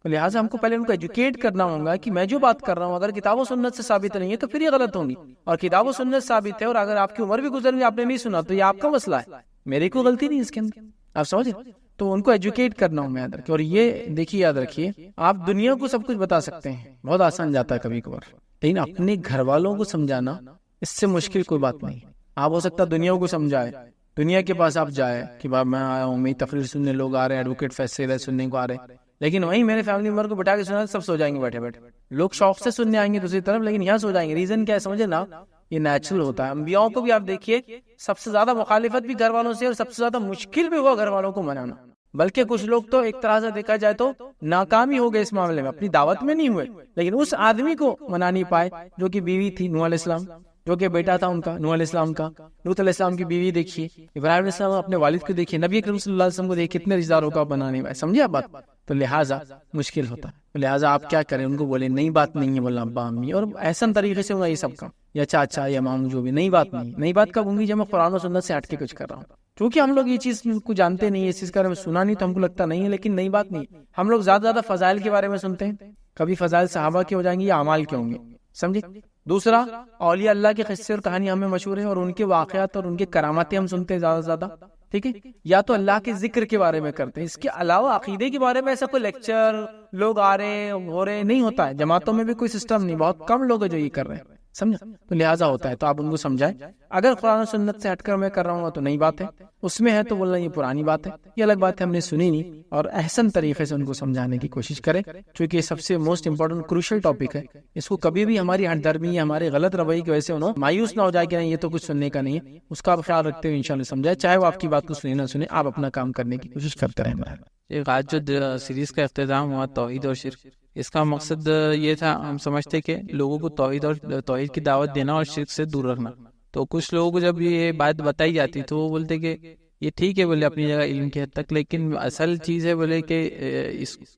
لہٰذا ہم کو پہلے ان کو ایجوکیٹ کرنا ہوگا کہ میں جو بات کر رہا ہوں اگر کتاب و سنت سے ثابت نہیں ہے تو پھر یہ غلط ہوں گی، اور کتاب و سنت ثابت ہے اور اگر آپ کی عمر بھی گزر گئی آپ نے نہیں سنا تو یہ آپ کا مسئلہ ہے، میری کوئی غلطی نہیں اس کے اندر، آپ سمجھے. تو ان کو ایجوکیٹ کرنا ہوں یاد رکھیے. اور یہ دیکھیے یاد رکھیے آپ دنیا کو سب کچھ بتا سکتے ہیں، بہت آسان جاتا ہے کبھی کبھار، لیکن اپنے گھر والوں کو سمجھانا اس سے مشکل کوئی بات نہیں. آپ ہو سکتا ہے دنیا کو سمجھائے، دنیا کے پاس آپ جائے کہ بھائی میں آیا ہوں، میری تقریر سننے لوگ آ رہے ہیں، ایڈوکیٹ فیصلے سننے کو آ رہے ہیں، لیکن وہیں میرے فیملی ممبر کو بٹھا کے سنا سب سو جائیں گے بیٹھے بیٹھے. لوگ شوق سے سننے آئیں گے دوسری طرف لیکن یہاں سو جائیں گے. ریزن کیا ہے سمجھے نا، یہ نیچرل ہوتا ہے. انبیاءوں کو بھی آپ دیکھیے سب سے زیادہ مخالفت بھی گھر والوں سے اور سب سے زیادہ مشکل بھی ہوا گھر والوں کو منانا، بلکہ کچھ لوگ تو ایک طرح سے دیکھا جائے تو ناکامی ہو گئے اس معاملے میں، اپنی دعوت میں نہیں ہوئے لیکن اس آدمی کو منا نہیں پائے جو کہ بیوی تھی نوح علیہ السلام، جو کہ بیٹا تھا ان کا نوح علیہ السلام کا، لوط علیہ السلام کی بیوی دیکھیے، ابراہیم علیہ السلام اپنے والد کو دیکھیے، نبی اکرم صلی اللہ علیہ وسلم کو دیکھیے، کتنے رشتہ داروں کا بنانے پائے. سمجھے آپ بات؟ تو لہٰذا مشکل ہوتا ہے. لہٰذا آپ کیا کریں، ان کو بولے نئی بات نہیں ہے بولنا ابا امی، اور احسن طریقے سے ہونا یہ سب کام، یا چاچا یا ماموں جو بھی، نئی بات نہیں. نئی بات کب ہوں گی جب میں قرآن و سنت سے ہٹ کے کچھ کر رہا ہوں، کیونکہ ہم لوگ یہ چیز کو جانتے نہیں، اس چیز کے بارے میں سنا نہیں تو ہم کو لگتا نہیں ہے، لیکن نئی بات نہیں. ہم لوگ زیادہ زیادہ فضائل کے بارے میں سنتے ہیں، کبھی فضائل صحابہ کے ہو جائیں گے یا اعمال کے ہوں گے، سمجھے. دوسرا اولیاء اللہ کے قصے اور کہانیاں ہمیں مشہور ہیں اور ان کے واقعات اور ان کے کراماتیں ہم سنتے ہیں زیادہ سے زیادہ، ٹھیک ہے. یا تو اللہ کے ذکر کے بارے میں کرتے ہیں، اس کے علاوہ عقیدے کے بارے میں ایسا کوئی لیکچر لوگ آ رہے ہو رہے نہیں ہوتا ہے. جماعتوں میں بھی کوئی سسٹم نہیں، بہت کم لوگ ہیں جو یہ کر رہے ہیں، سمجھا. تو لہٰذا ہوتا ہے تو آپ ان کو سمجھائیں. اگر قرآن و سنت سے ہٹ کر میں کر رہا ہوں تو نئی بات ہے، اس میں ہے تو بولنا یہ پرانی بات ہے، یہ الگ بات ہے ہم نے سنی نہیں، اور احسن طریقے سے ان کو سمجھانے کی کوشش کریں، چونکہ یہ سب سے موسٹ امپورٹنٹ کروشل ٹاپک ہے. اس کو کبھی بھی ہماری ہٹ درمی یا ہمارے غلط رویے کی وجہ سے انہوں مایوس نہ ہو جائے کہ نہیں یہ تو کچھ سننے کا نہیں ہے. اس کا آپ خیال رکھتے ہوئے انشاءاللہ سمجھائے، چاہے وہ آپ کی بات کو سنے نہ سنے، آپ اپنا کام کرنے کی کوشش کرتے رہیں. ایک آج جو سیریز کا اختتام ہوا توحید اور شرک، اس کا مقصد یہ تھا، ہم سمجھتے کہ لوگوں کو توحید کی دعوت دینا اور شرک سے دور رکھنا. تو کچھ لوگوں کو جب یہ بات بتائی جاتی تو وہ بولتے کہ یہ ٹھیک ہے بولے اپنی جگہ علم کی حد تک، لیکن اصل چیز ہے بولے کہ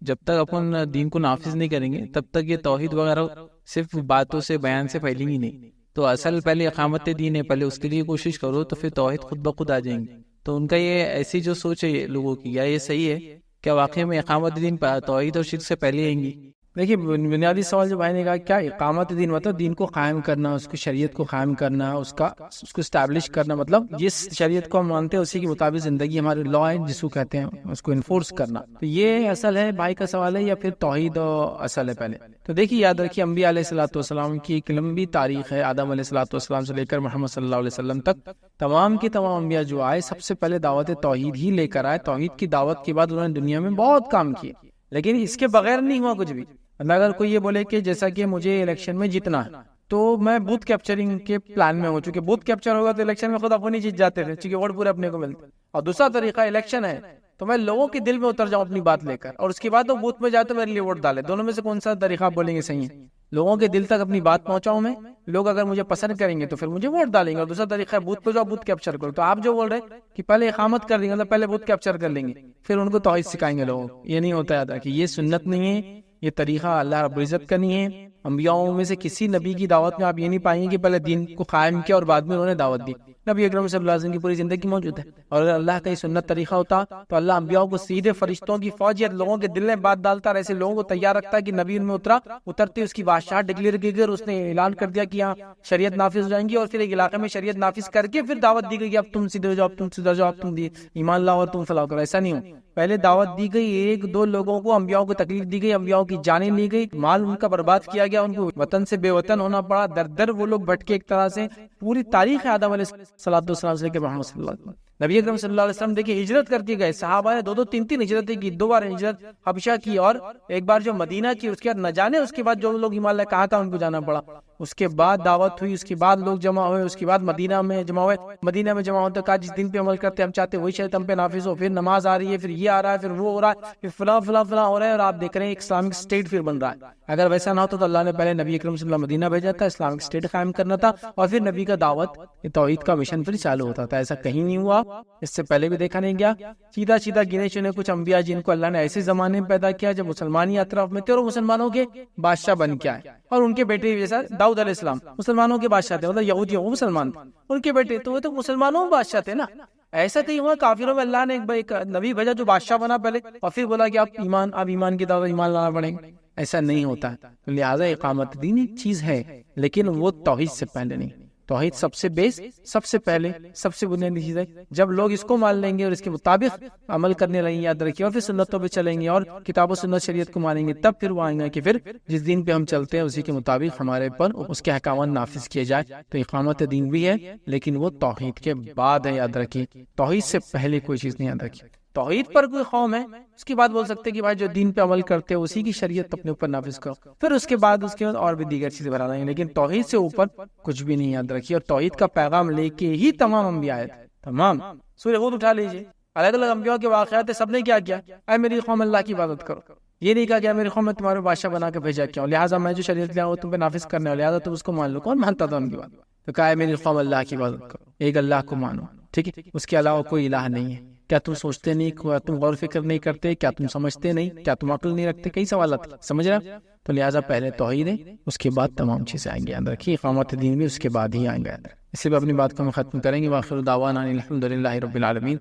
جب تک اپن دین کو نافذ نہیں کریں گے تب تک یہ توحید وغیرہ صرف باتوں سے بیان سے پھیلیں گی نہیں. تو اصل پہلے اقامت دین ہے، پہلے اس کے لیے کوشش کرو تو پھر توحید خود بخود آ جائیں گے. تو ان کا یہ ایسی جو سوچ ہے لوگوں کی، یا یہ صحیح ہے کیا واقعی میں اقامت دین توحید اور شرک سے پہلے آئیں گی؟ دیکھیے بنیادی سوال جو بھائی نے کہا کیا اقامت دین مطلب دین کو قائم کرنا، اس کی شریعت کو قائم کرنا، اس کو اسٹیبلش کرنا، مطلب جس شریعت کو ہم مانتے ہیں اسی کے مطابق زندگی، ہمارے لا ہے جس کو کہتے ہیں اس کو انفورس کرنا. تو یہ اصل ہے بھائی کا سوال ہے یا پھر توحید اصل ہے پہلے؟ تو دیکھیے یاد رکھیے انبیاء علیہ الصلوۃ والسلام کی ایک لمبی تاریخ ہے. آدم علیہ الصلوۃ والسلام سے لے کر محمد صلی اللہ علیہ وسلم تک تمام کے تمام انبیاء جو آئے سب سے پہلے دعوت توحید ہی لے کر آئے. توحید کی دعوت کے بعد انہوں نے دنیا میں بہت کام کیے، لیکن اس کے بغیر نہیں ہوا کچھ بھی. اگر کوئی یہ بولے کہ جیسا کہ مجھے الیکشن میں جیتنا ہے تو میں بوتھ کیپچرنگ کے پلان میں ہوں، چونکہ بوتھ کیپچر ہوگا تو الیکشن میں خود اپنی جیت جاتے تھے، چونکہ ووٹ پورے اپنے کو ملتے. اور دوسرا طریقہ الیکشن ہے تو میں لوگوں کے دل میں اتر جاؤں اپنی بات لے کر، اور اس کے بعد وہ بوتھ میں جائے تو میرے لیے ووٹ ڈالے. دونوں میں سے کون سا طریقہ آپ بولیں گے صحیح ہے؟ لوگوں کے دل تک اپنی بات پہنچاؤں میں، لوگ اگر مجھے پسند کریں گے تو پھر مجھے ووٹ ڈالیں گے. اور دوسرا طریقہ ہے بوتھ پہ جاؤ بوتھ کیپچر کرو. تو آپ جو بول رہے کہ پہلے اقامت کر دیں گے، پہلے بوتھ کیپچر کر لیں گے پھر ان کو توحید سکھائیں گے لوگوں، یہ نہیں ہوتا ہے کہ یہ سنت نہیں ہے، یہ طریقہ اللہ رب العزت کا نہیں ہے. انبیاؤں میں سے کسی نبی کی دعوت میں آپ یہ نہیں پائیں گے کہ پہلے دین کو قائم کیا اور بعد میں انہوں نے دعوت دی. نبی اکرم صلی اللہ علیہ وسلم کی پوری زندگی موجود ہے. اور اگر اللہ کا یہ سنت طریقہ ہوتا تو اللہ انبیاؤں کو سیدھے فرشتوں کی فوج یا لوگوں کے دل میں بات ڈالتا اور ایسے لوگوں کو تیار رکھتا کہ نبی ان میں اترتے اس کی بادشاہت ڈکلیئر کی گئی اور اس نے اعلان کر دیا کہ یہاں شریعت نافذ ہو جائیں گی. اور پھر ایک علاقے میں شریعت نافذ کر کے پھر دعوت دی گئی کہ اب تم سیدھے ہو جاؤ، اب تم سیدھے ہو جاؤ، اب تم ایمان لاؤ اور تم فلاح کرو. ایسا نہیں ہو. پہلے دعوت دی گئی، ایک دو لوگوں کو انبیاءوں کو تکلیف دی گئی، انبیاءوں کی جانیں لی گئی، مال ان کا برباد کیا گیا، ان کو وطن سے بے وطن ہونا پڑا، در در وہ لوگ بھٹکے. ایک طرح سے پوری تاریخ آدم علیہ السلام سے لے کے محمد صلی اللہ علیہ وسلم. نبی اکرم صلی اللہ علیہ وسلم دیکھیں ہجرت کرتے گئے، صحابہ نے 2 3 ہجرتیں کی، 2 بار ہجرت حبشہ کی اور ایک بار جو مدینہ کی. اس کے بعد نہ جانے اس کے بعد جو لوگ ایمان لائے کہا تھا ان کو جانا پڑا. اس کے بعد دعوت ہوئی، اس کے بعد لوگ جمع ہوئے، اس کے بعد مدینہ میں جمع ہوئے. مدینہ میں جمع ہوتے کہا جس دن پہ عمل کرتے ہم چاہتے وہی شریعت ہم پہ نافذ ہو. پھر نماز آ رہی ہے، پھر یہ آ رہا ہے، پھر وہ ہو رہا ہے، پھر فلاں فلاں فلاں ہو رہا ہے. اور آپ دیکھ رہے ہیں ایک اسلامک اسٹیٹ پھر بن رہا ہے. اگر ویسا نہ ہوتا تو اللہ نے پہلے نبی اکرم صلی اللہ علیہ وسلم مدینہ بھیجا تھا، اسلامک اسٹیٹ قائم کرنا تھا، اور پھر نبی کا دعوت توحید کا مشن پھر چالو ہوتا تھا. ایسا کہیں نہیں ہوا، اس سے پہلے بھی دیکھا نہیں گیا. سیدھا سیدھا گنے چنے کچھ انبیاء جن کو اللہ نے ایسے زمانے میں پیدا کیا جب مسلمانی اطراف میں تھے اور مسلمانوں کے بادشاہ بن کے آئے. اور ان کے بیٹے جیسا داؤد علیہ السلام مسلمانوں کے بادشاہ تھے، مطلب یہودی وہ مسلمان تھے، ان کے بیٹے تو وہ تو مسلمانوں کے بادشاہ تھے نا. ایسا کہیں ہوا کافروں میں اللہ نے ایک نبی بھیجا جو بادشاہ بنا پہلے اور پھر بولا کہ آپ ایمان کی دعوت ایمان لانا پڑیں گے. ایسا نہیں ہوتا ہے. لہٰذا اقامت دین ایک چیز ہے لیکن وہ توحید سے پہلے نہیں. توحید سب سے بیس، سب سے پہلے، سب سے بنیادی چیز ہے. جب لوگ اس کو مان لیں گے اور اس کے مطابق عمل کرنے لگیں گے، یاد رکھیے، اور پھر سنتوں پہ چلیں گے اور کتاب و سنت شریعت کو مانیں گے، تب پھر وہ آئیں گے کہ پھر جس دین پہ ہم چلتے ہیں اسی کے مطابق ہمارے پر اس کے احکامات نافذ کیے جائے. تو اقامت دین بھی ہے لیکن وہ توحید کے بعد ہے، یاد رکھیے. توحید سے پہلے کوئی چیز نہیں، یاد رکھیے. توحید پر کوئی قوم ہے اس کے بعد بول سکتے کہ بھائی جو دین پہ عمل کرتے ہیں اسی کی شریعت اپنے اوپر نافذ کرو، پھر اس کے بعد اور بھی دیگر چیزیں بنا لیں گے، لیکن توحید سے اوپر کچھ بھی نہیں، یاد رکھیے. اور توحید کا پیغام لے کے ہی تمام انبیاء آئے تھے. تمام سورہ ہود اٹھا لیجیے، الگ الگ انبیاء کے واقعات ہیں، سب نے کیا کیا؟ اے میری قوم اللہ کی عبادت کرو. یہ نہیں کہا کہ میری قوم میں تمہارے بادشاہ بنا کے بھیجا کیا، لہٰذا میں جو شریعت لیا وہ تم پہ نافذ کرنے ہو، لہٰذا تم اس کو مان لو. کون مانتا تھا ان کی بات؟ تو کہا ہے میری قوم اللہ کی عبادت کرو، ایک اللہ کو مانو، ٹھیک ہے، اس کے علاوہ کوئی الہ نہیں ہے. کیا تم سوچتے نہیں؟ کیا تم غور فکر نہیں کرتے؟ کیا تم سمجھتے نہیں؟ کیا تم عقل نہیں رکھتے؟ کئی سوالات سمجھ رہے. تو لہٰذا پہلے توحید ہے، اس کے بعد تمام چیزیں آئیں گے. یاد رکھیے اقامت دین بھی اس کے بعد ہی آئیں گے. اس سے بھی اپنی بات کو ہم ختم کریں گے. وآخر دعوانا الحمد للہ رب العالمین.